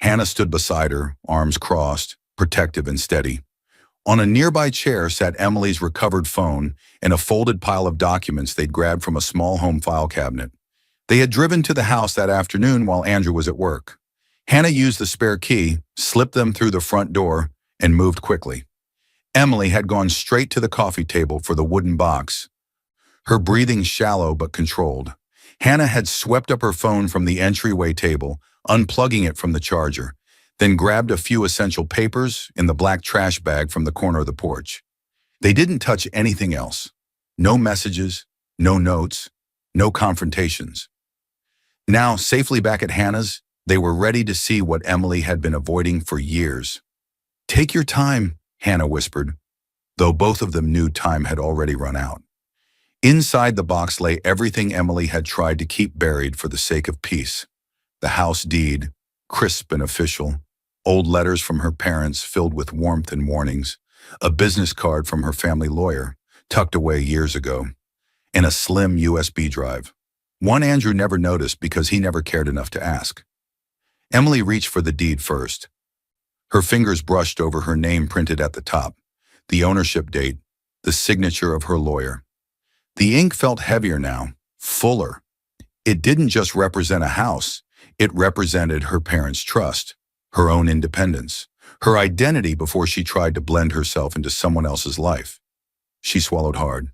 [SPEAKER 1] Hannah stood beside her, arms crossed, protective and steady. On a nearby chair sat Emily's recovered phone and a folded pile of documents they'd grabbed from a small home file cabinet. They had driven to the house that afternoon while Andrew was at work. Hannah used the spare key, slipped them through the front door, and moved quickly. Emily had gone straight to the coffee table for the wooden box, her breathing shallow but controlled. Hannah had swept up her phone from the entryway table, unplugging it from the charger, then grabbed a few essential papers in the black trash bag from the corner of the porch. They didn't touch anything else. No messages, no notes, no confrontations. Now, safely back at Hannah's, they were ready to see what Emily had been avoiding for years. Take your time, Hannah whispered, though both of them knew time had already run out. Inside the box lay everything Emily had tried to keep buried for the sake of peace. The house deed, crisp and official, old letters from her parents filled with warmth and warnings, a business card from her family lawyer, tucked away years ago, and a slim USB drive. One Andrew never noticed because he never cared enough to ask. Emily reached for the deed first. Her fingers brushed over her name printed at the top, the ownership date, the signature of her lawyer. The ink felt heavier now, fuller. It didn't just represent a house, it represented her parents' trust, her own independence, her identity before she tried to blend herself into someone else's life. She swallowed hard.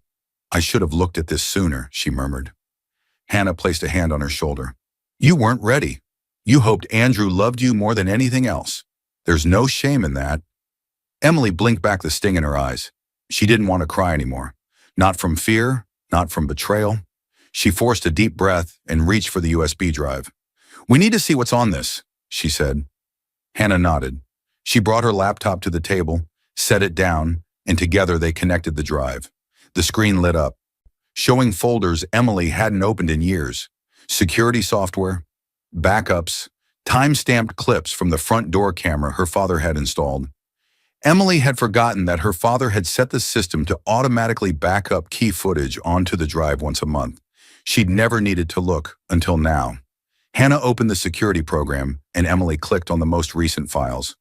[SPEAKER 1] "I should have looked at this sooner," she murmured. Hannah placed a hand on her shoulder. "You weren't ready. You hoped Andrew loved you more than anything else. There's no shame in that." Emily blinked back the sting in her eyes. She didn't want to cry anymore. Not from fear, not from betrayal. She forced a deep breath and reached for the USB drive. "We need to see what's on this," she said. Hannah nodded. She brought her laptop to the table, set it down, and together they connected the drive. The screen lit up, showing folders Emily hadn't opened in years. Security software, backups, time-stamped clips from the front door camera her father had installed. Emily had forgotten that her father had set the system to automatically back up key footage onto the drive once a month. She'd never needed to look until now. Hannah opened the security program, and Emily clicked on the most recent files.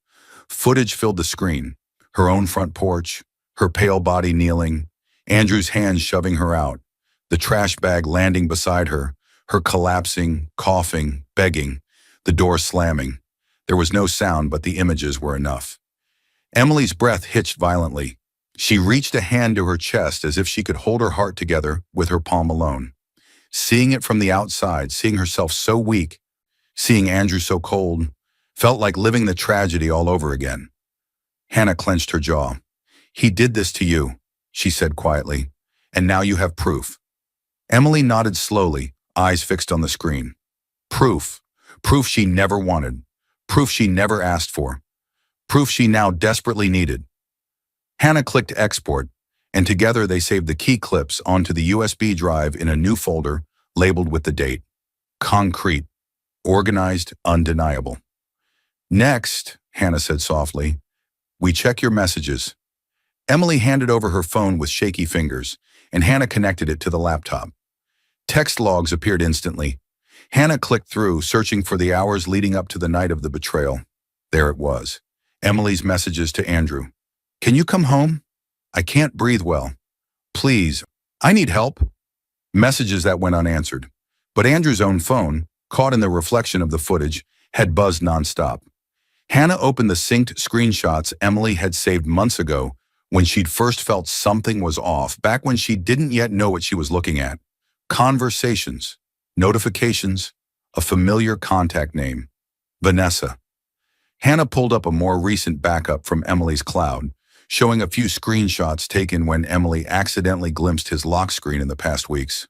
[SPEAKER 1] Footage filled the screen. Her own front porch, her pale body kneeling, Andrew's hands shoving her out, the trash bag landing beside her, her collapsing, coughing, begging, the door slamming. There was no sound, but the images were enough. Emily's breath hitched violently. She reached a hand to her chest as if she could hold her heart together with her palm alone. Seeing it from the outside, seeing herself so weak, seeing Andrew so cold, felt like living the tragedy all over again. Hannah clenched her jaw. "He did this to you," she said quietly, "and now you have proof." Emily nodded slowly, eyes fixed on the screen. Proof. Proof she never wanted. Proof she never asked for. Proof she now desperately needed. Hannah clicked export, and together they saved the key clips onto the USB drive in a new folder labeled with the date. Concrete, organized, undeniable. "Next," Hannah said softly, "we check your messages." Emily handed over her phone with shaky fingers, and Hannah connected it to the laptop. Text logs appeared instantly. Hannah clicked through, searching for the hours leading up to the night of the betrayal. There it was. Emily's messages to Andrew. "Can you come home? I can't breathe well. Please, I need help." Messages that went unanswered. But Andrew's own phone, caught in the reflection of the footage, had buzzed nonstop. Hannah opened the synced screenshots Emily had saved months ago when she'd first felt something was off, back when she didn't yet know what she was looking at. Conversations, notifications, a familiar contact name. Vanessa. Hannah pulled up a more recent backup from Emily's cloud, showing a few screenshots taken when Emily accidentally glimpsed his lock screen in the past weeks.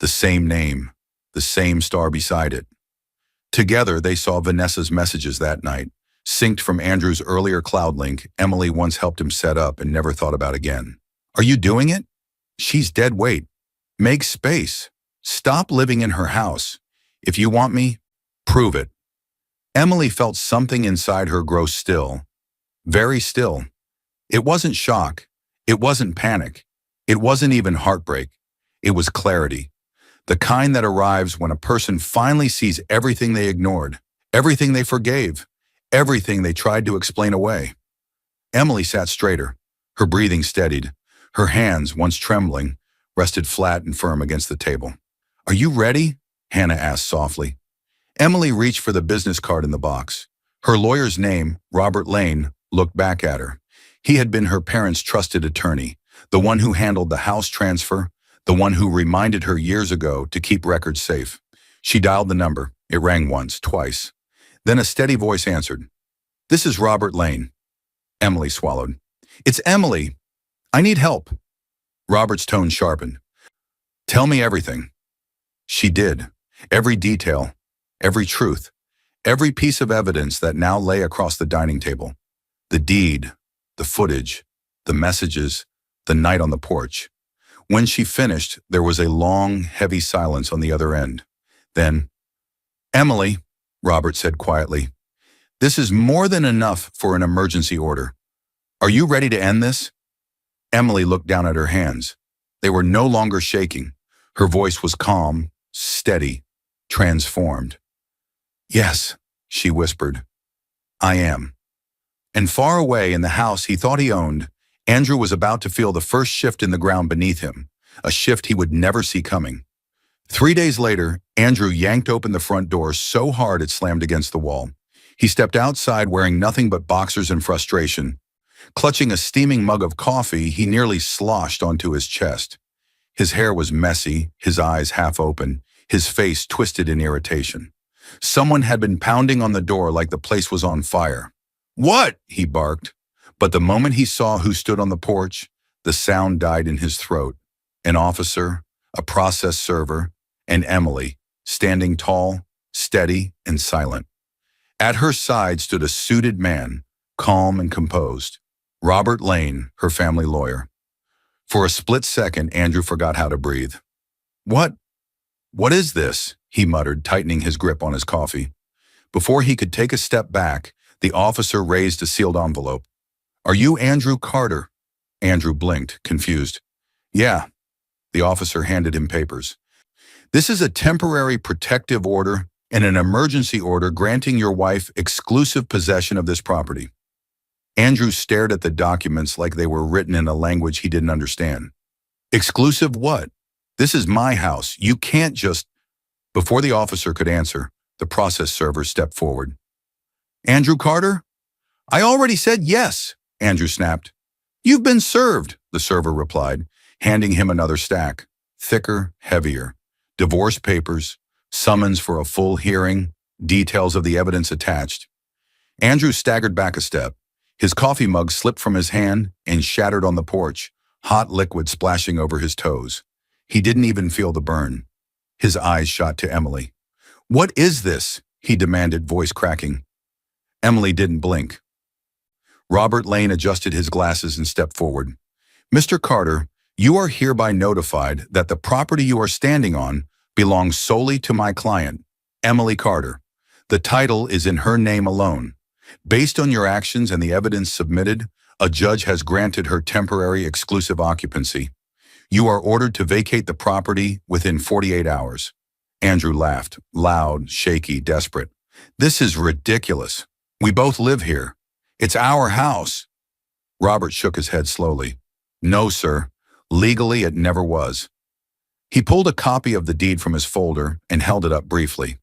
[SPEAKER 1] The same name, the same star beside it. Together, they saw Vanessa's messages that night, synced from Andrew's earlier cloud link Emily once helped him set up and never thought about again. "Are you doing it? She's dead weight. Make space. Stop living in her house. If you want me, prove it." Emily felt something inside her grow still. Very still. It wasn't shock. It wasn't panic. It wasn't even heartbreak. It was clarity. The kind that arrives when a person finally sees everything they ignored, everything they forgave, everything they tried to explain away. Emily sat straighter. Her breathing steadied. Her hands, once trembling, rested flat and firm against the table. "Are you ready?" Hannah asked softly. Emily reached for the business card in the box. Her lawyer's name, Robert Lane, looked back at her. He had been her parents' trusted attorney, the one who handled the house transfer, the one who reminded her years ago to keep records safe. She dialed the number. It rang once, twice. Then a steady voice answered. "This is Robert Lane." Emily swallowed. "It's Emily. I need help." Robert's tone sharpened. "Tell me everything." She did. Every detail, every truth, every piece of evidence that now lay across the dining table. The deed, the footage, the messages, the night on the porch. When she finished, there was a long, heavy silence on the other end. Then, "Emily," Robert said quietly, "this is more than enough for an emergency order. Are you ready to end this?" Emily looked down at her hands. They were no longer shaking. Her voice was calm, steady, transformed. "Yes," she whispered, "I am." And far away in the house he thought he owned, Andrew was about to feel the first shift in the ground beneath him, a shift he would never see coming. 3 days later, Andrew yanked open the front door so hard it slammed against the wall. He stepped outside wearing nothing but boxers in frustration. Clutching a steaming mug of coffee, he nearly sloshed onto his chest. His hair was messy, his eyes half open, his face twisted in irritation. Someone had been pounding on the door like the place was on fire. "What?" he barked. But the moment he saw who stood on the porch, the sound died in his throat. An officer, a process server, and Emily, standing tall, steady, and silent. At her side stood a suited man, calm and composed. Robert Lane, her family lawyer. For a split second, Andrew forgot how to breathe. What is this?" he muttered, tightening his grip on his coffee. Before he could take a step back, the officer raised a sealed envelope. "Are you Andrew Carter?" Andrew blinked, confused. "Yeah." The officer handed him papers. "This is a temporary protective order and an emergency order granting your wife exclusive possession of this property." Andrew stared at the documents like they were written in a language he didn't understand. "Exclusive what? This is my house. You can't just—" Before the officer could answer, the process server stepped forward. "Andrew Carter?" "I already said yes," Andrew snapped. "You've been served," the server replied, handing him another stack, thicker, heavier. Divorce papers, summons for a full hearing, details of the evidence attached. Andrew staggered back a step. His coffee mug slipped from his hand and shattered on the porch, hot liquid splashing over his toes. He didn't even feel the burn. His eyes shot to Emily. "What is this?" he demanded, voice cracking. Emily didn't blink. Robert Lane adjusted his glasses and stepped forward. "Mr. Carter, you are hereby notified that the property you are standing on belongs solely to my client, Emily Carter. The title is in her name alone. Based on your actions and the evidence submitted, a judge has granted her temporary exclusive occupancy. You are ordered to vacate the property within 48 hours. Andrew laughed, loud, shaky, desperate. "This is ridiculous. We both live here. It's our house." Robert shook his head slowly. "No, sir. Legally, it never was." He pulled a copy of the deed from his folder and held it up briefly.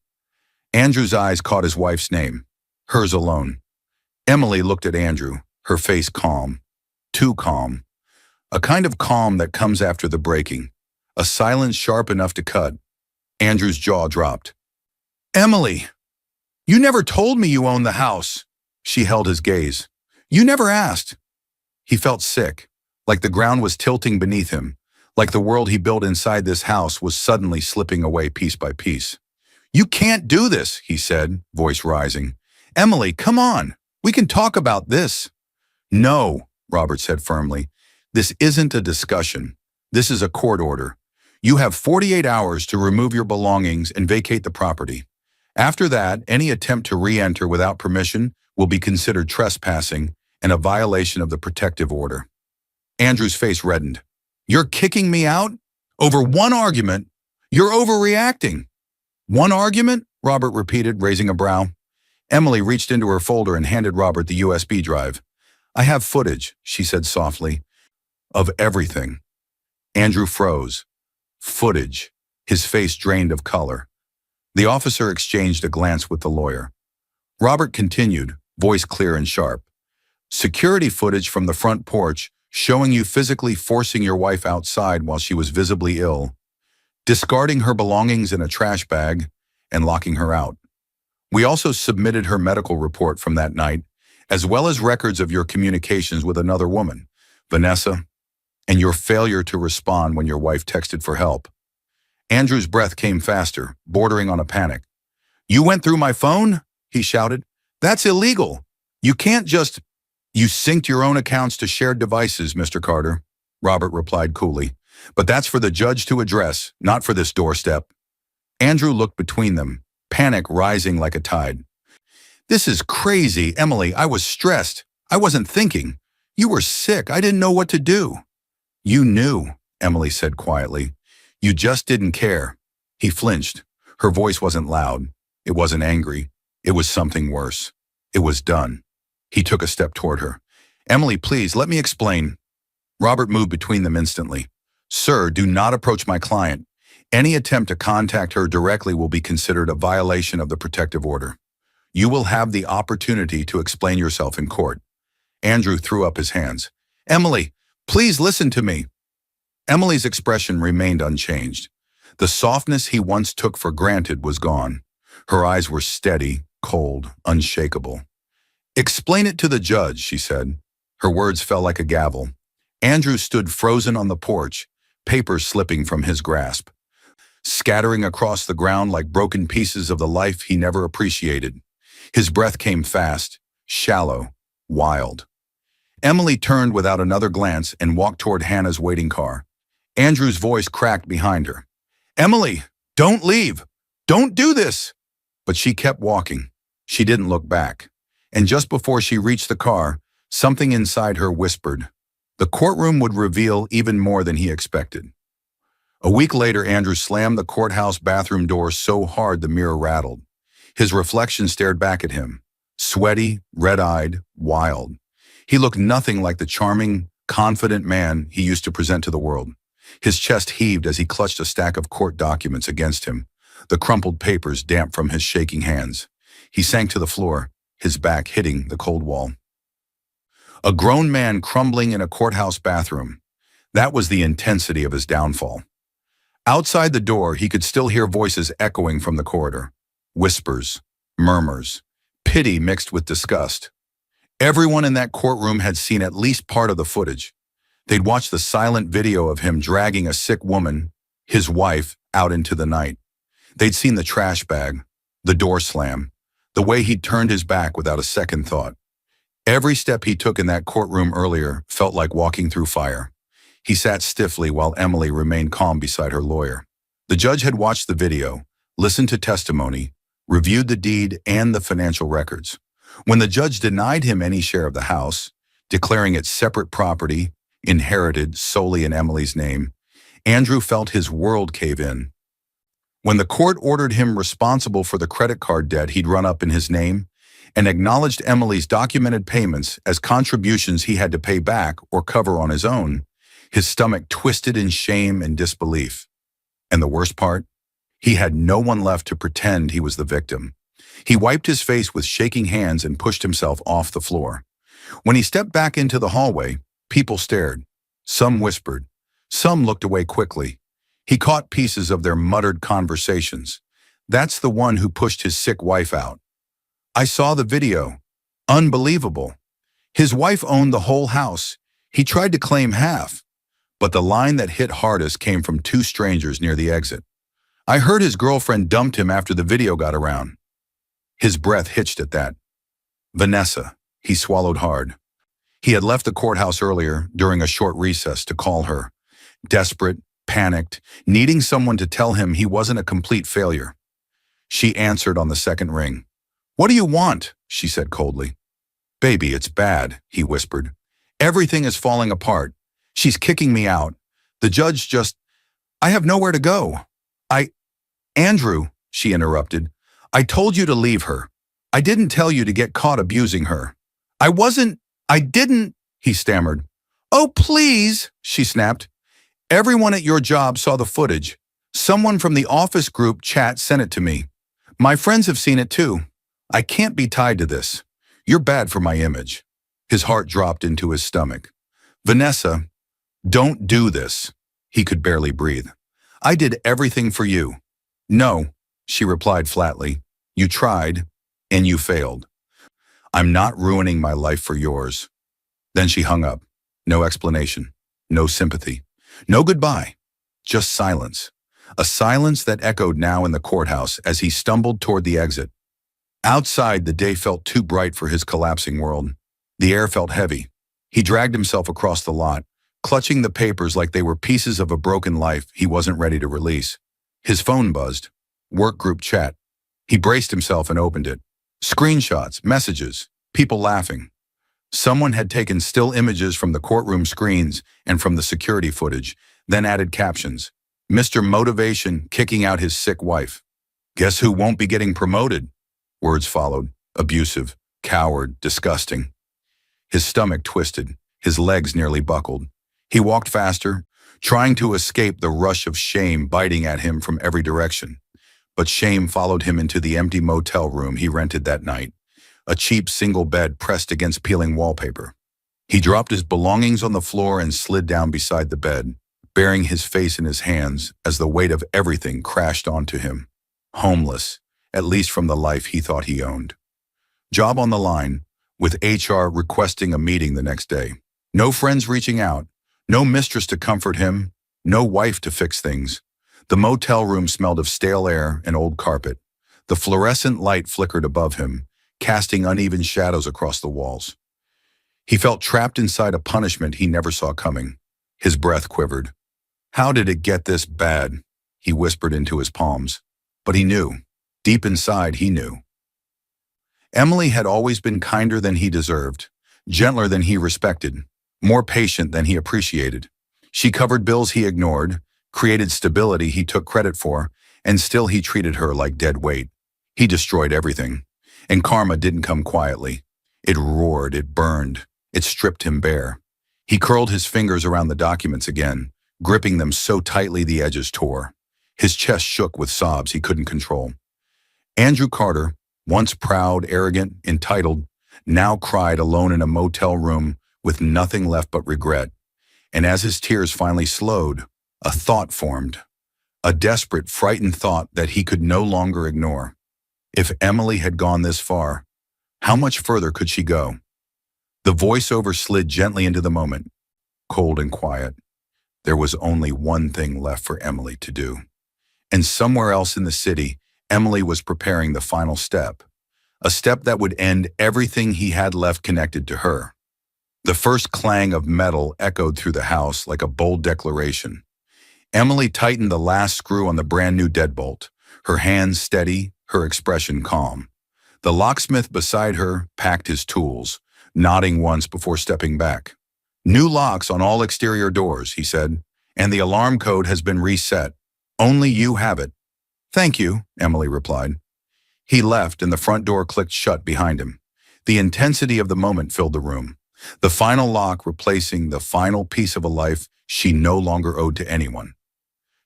[SPEAKER 1] Andrew's eyes caught his wife's name, hers alone. Emily looked at Andrew, her face calm, too calm. A kind of calm that comes after the breaking, a silence sharp enough to cut. Andrew's jaw dropped. "Emily, you never told me you owned the house." She held his gaze. "You never asked." He felt sick, like the ground was tilting beneath him, like the world he built inside this house was suddenly slipping away piece by piece. "You can't do this," he said, voice rising. "Emily, come on. We can talk about this." "No," Robert said firmly. "This isn't a discussion. This is a court order. You have 48 hours to remove your belongings and vacate the property. After that, any attempt to re-enter without permission will be considered trespassing and a violation of the protective order." Andrew's face reddened. "You're kicking me out? Over one argument? You're overreacting." "One argument?" Robert repeated, raising a brow. Emily reached into her folder and handed Robert the USB drive. "I have footage," she said softly, "of everything." Andrew froze. Footage. His face drained of color. The officer exchanged a glance with the lawyer. Robert continued, voice clear and sharp. "Security footage from the front porch showing you physically forcing your wife outside while she was visibly ill, discarding her belongings in a trash bag, and locking her out. We also submitted her medical report from that night, as well as records of your communications with another woman, Vanessa, and your failure to respond when your wife texted for help." Andrew's breath came faster, bordering on a panic. "You went through my phone?" he shouted. "That's illegal. You can't just—" "You synced your own accounts to shared devices, Mr. Carter," Robert replied coolly. But that's for the judge to address, not for this doorstep. Andrew looked between them, panic rising like a tide. This is crazy, Emily. I was stressed. I wasn't thinking. You were sick. I didn't know what to do. You knew, Emily said quietly. You just didn't care. He flinched. Her voice wasn't loud. It wasn't angry. It was something worse. It was done. He took a step toward her. Emily, please, let me explain. Robert moved between them instantly. Sir, do not approach my client. Any attempt to contact her directly will be considered a violation of the protective order. You will have the opportunity to explain yourself in court. Andrew threw up his hands. Emily, please listen to me. Emily's expression remained unchanged. The softness he once took for granted was gone. Her eyes were steady, cold, unshakable. Explain it to the judge, she said. Her words fell like a gavel. Andrew stood frozen on the porch, papers slipping from his grasp, scattering across the ground like broken pieces of the life he never appreciated. His breath came fast, shallow, wild. Emily turned without another glance and walked toward Hannah's waiting car. Andrew's voice cracked behind her. Emily, don't leave. Don't do this. But she kept walking. She didn't look back. And just before she reached the car, something inside her whispered. The courtroom would reveal even more than he expected. A week later, Andrew slammed the courthouse bathroom door so hard the mirror rattled. His reflection stared back at him, sweaty, red-eyed, wild. He looked nothing like the charming, confident man he used to present to the world. His chest heaved as he clutched a stack of court documents against him, the crumpled papers damp from his shaking hands. He sank to the floor, his back hitting the cold wall. A grown man crumbling in a courthouse bathroom. That was the intensity of his downfall. Outside the door, he could still hear voices echoing from the corridor. Whispers, murmurs, pity mixed with disgust. Everyone in that courtroom had seen at least part of the footage. They'd watched the silent video of him dragging a sick woman, his wife, out into the night. They'd seen the trash bag, the door slam, the way he'd turned his back without a second thought. Every step he took in that courtroom earlier felt like walking through fire. He sat stiffly while Emily remained calm beside her lawyer. The judge had watched the video, listened to testimony, reviewed the deed and the financial records. When the judge denied him any share of the house, declaring it separate property, inherited solely in Emily's name, Andrew felt his world cave in. When the court ordered him responsible for the credit card debt he'd run up in his name, and acknowledged Emily's documented payments as contributions he had to pay back or cover on his own, his stomach twisted in shame and disbelief. And the worst part? He had no one left to pretend he was the victim. He wiped his face with shaking hands and pushed himself off the floor. When he stepped back into the hallway, people stared. Some whispered. Some looked away quickly. He caught pieces of their muttered conversations. That's the one who pushed his sick wife out. I saw the video. Unbelievable. His wife owned the whole house. He tried to claim half. But the line that hit hardest came from two strangers near the exit. I heard his girlfriend dumped him after the video got around. His breath hitched at that. Vanessa. He swallowed hard. He had left the courthouse earlier during a short recess to call her. Desperate, panicked, needing someone to tell him he wasn't a complete failure. She answered on the second ring. What do you want? She said coldly. Baby, it's bad, he whispered. Everything is falling apart. She's kicking me out. The judge just... I have nowhere to go. Andrew, she interrupted. I told you to leave her. I didn't tell you to get caught abusing her. I didn't, he stammered. Oh, please, she snapped. Everyone at your job saw the footage. Someone from the office group chat sent it to me. My friends have seen it too. I can't be tied to this. You're bad for my image. His heart dropped into his stomach. Vanessa, don't do this. He could barely breathe. I did everything for you. No, she replied flatly. You tried, and you failed. I'm not ruining my life for yours. Then she hung up. No explanation. No sympathy. No goodbye. Just silence. A silence that echoed now in the courthouse as he stumbled toward the exit. Outside, the day felt too bright for his collapsing world. The air felt heavy. He dragged himself across the lot, clutching the papers like they were pieces of a broken life he wasn't ready to release. His phone buzzed. Work group chat. He braced himself and opened it. Screenshots, messages, people laughing. Someone had taken still images from the courtroom screens and from the security footage, then added captions. Mr. Motivation kicking out his sick wife. Guess who won't be getting promoted? Words followed. Abusive, coward, disgusting. His stomach twisted. His legs nearly buckled. He walked faster, trying to escape the rush of shame biting at him from every direction. But shame followed him into the empty motel room he rented that night, a cheap single bed pressed against peeling wallpaper. He dropped his belongings on the floor and slid down beside the bed, burying his face in his hands as the weight of everything crashed onto him. Homeless, at least from the life he thought he owned. Job on the line, with HR requesting a meeting the next day. No friends reaching out, no mistress to comfort him, no wife to fix things. The motel room smelled of stale air and old carpet. The fluorescent light flickered above him, casting uneven shadows across the walls. He felt trapped inside a punishment he never saw coming. His breath quivered. How did it get this bad? He whispered into his palms. But he knew. Deep inside, he knew. Emily had always been kinder than he deserved, gentler than he respected, more patient than he appreciated. She covered bills he ignored, created stability he took credit for, and still he treated her like dead weight. He destroyed everything. And karma didn't come quietly. It roared, it burned, it stripped him bare. He curled his fingers around the documents again, gripping them so tightly the edges tore. His chest shook with sobs he couldn't control. Andrew Carter, once proud, arrogant, entitled, now cried alone in a motel room with nothing left but regret. And as his tears finally slowed, a thought formed. A desperate, frightened thought that he could no longer ignore. If Emily had gone this far, how much further could she go? The voiceover slid gently into the moment, cold and quiet. There was only one thing left for Emily to do. And somewhere else in the city, Emily was preparing the final step, a step that would end everything he had left connected to her. The first clang of metal echoed through the house like a bold declaration. Emily tightened the last screw on the brand new deadbolt, her hands steady, her expression calm. The locksmith beside her packed his tools, nodding once before stepping back. New locks on all exterior doors, he said, and the alarm code has been reset. Only you have it. Thank you, Emily replied. He left and the front door clicked shut behind him. The intensity of the moment filled the room. The final lock replacing the final piece of a life she no longer owed to anyone.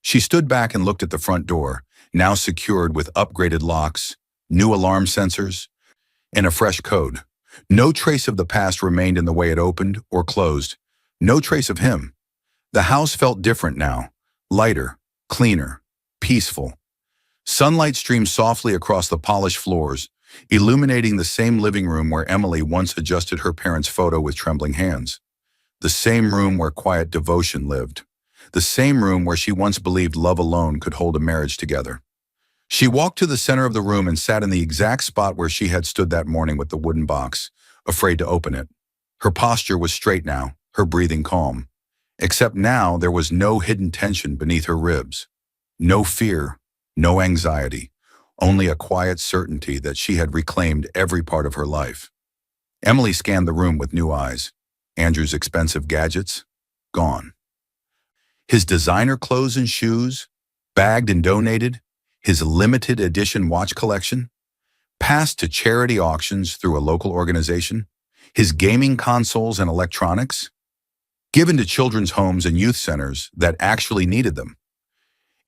[SPEAKER 1] She stood back and looked at the front door, now secured with upgraded locks, new alarm sensors, and a fresh code. No trace of the past remained in the way it opened or closed. No trace of him. The house felt different now, lighter, cleaner, peaceful. Sunlight streamed softly across the polished floors, illuminating the same living room where Emily once adjusted her parents' photo with trembling hands. The same room where quiet devotion lived. The same room where she once believed love alone could hold a marriage together. She walked to the center of the room and sat in the exact spot where she had stood that morning with the wooden box, afraid to open it. Her posture was straight now, her breathing calm. Except now there was no hidden tension beneath her ribs. No fear, no anxiety, only a quiet certainty that she had reclaimed every part of her life. Emily scanned the room with new eyes. Andrew's expensive gadgets, gone. His designer clothes and shoes, bagged and donated, his limited edition watch collection, passed to charity auctions through a local organization, his gaming consoles and electronics, given to children's homes and youth centers that actually needed them.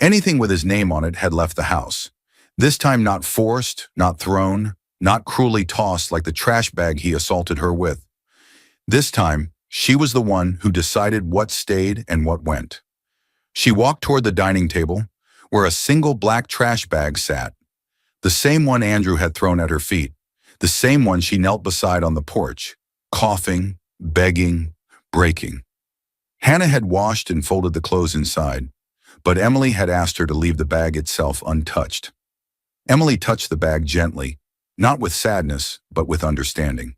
[SPEAKER 1] Anything with his name on it had left the house, this time not forced, not thrown, not cruelly tossed like the trash bag he assaulted her with. This time, she was the one who decided what stayed and what went. She walked toward the dining table, where a single black trash bag sat, the same one Andrew had thrown at her feet, the same one she knelt beside on the porch, coughing, begging, breaking. Hannah had washed and folded the clothes inside, but Emily had asked her to leave the bag itself untouched. Emily touched the bag gently, not with sadness, but with understanding.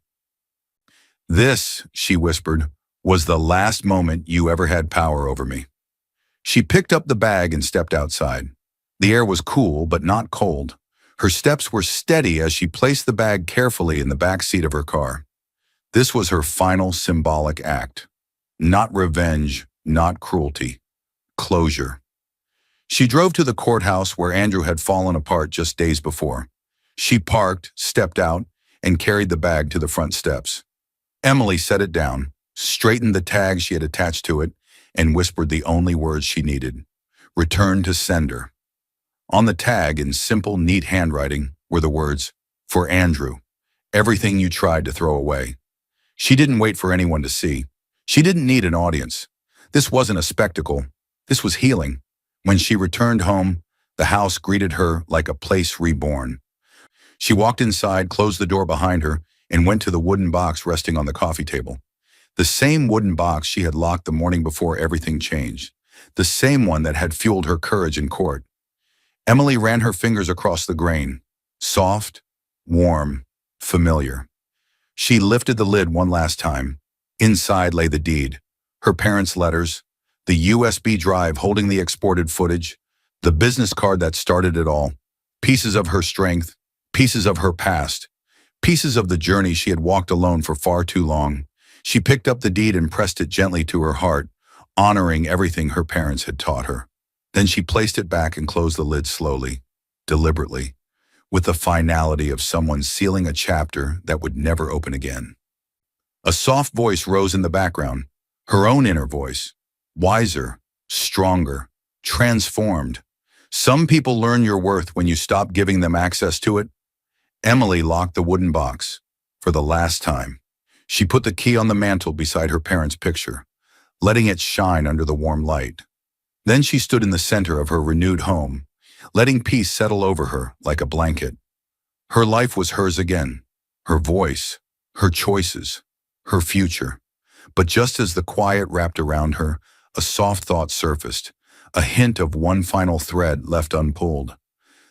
[SPEAKER 1] This, she whispered, was the last moment you ever had power over me. She picked up the bag and stepped outside. The air was cool, but not cold. Her steps were steady as she placed the bag carefully in the back seat of her car. This was her final symbolic act. Not revenge, not cruelty. Closure. She drove to the courthouse where Andrew had fallen apart just days before. She parked, stepped out, and carried the bag to the front steps. Emily set it down, straightened the tag she had attached to it, and whispered the only words she needed. Return to sender. On the tag, in simple, neat handwriting, were the words, "For Andrew, everything you tried to throw away." She didn't wait for anyone to see. She didn't need an audience. This wasn't a spectacle. This was healing. When she returned home, the house greeted her like a place reborn. She walked inside, closed the door behind her, and went to the wooden box resting on the coffee table. The same wooden box she had locked the morning before everything changed. The same one that had fueled her courage in court. Emily ran her fingers across the grain. Soft, warm, familiar. She lifted the lid one last time. Inside lay the deed, her parents' letters, the USB drive holding the exported footage, the business card that started it all, pieces of her strength, pieces of her past, pieces of the journey she had walked alone for far too long. She picked up the deed and pressed it gently to her heart, honoring everything her parents had taught her. Then she placed it back and closed the lid slowly, deliberately, with the finality of someone sealing a chapter that would never open again. A soft voice rose in the background, her own inner voice, wiser, stronger, transformed. Some people learn your worth when you stop giving them access to it. Emily locked the wooden box. For the last time, she put the key on the mantel beside her parents' picture, letting it shine under the warm light. Then she stood in the center of her renewed home, letting peace settle over her like a blanket. Her life was hers again, her voice, her choices, her future. But just as the quiet wrapped around her, a soft thought surfaced, a hint of one final thread left unpulled.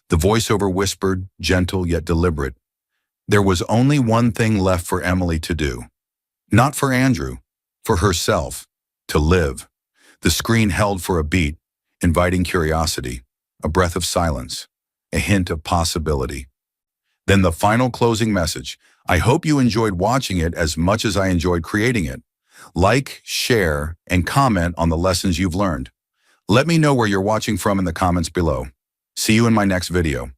[SPEAKER 1] The voiceover whispered, gentle yet deliberate, there was only one thing left for Emily to do. Not for Andrew, for herself, to live. The screen held for a beat, inviting curiosity, a breath of silence, a hint of possibility. Then the final closing message. I hope you enjoyed watching it as much as I enjoyed creating it. Like, share, and comment on the lessons you've learned. Let me know where you're watching from in the comments below. See you in my next video.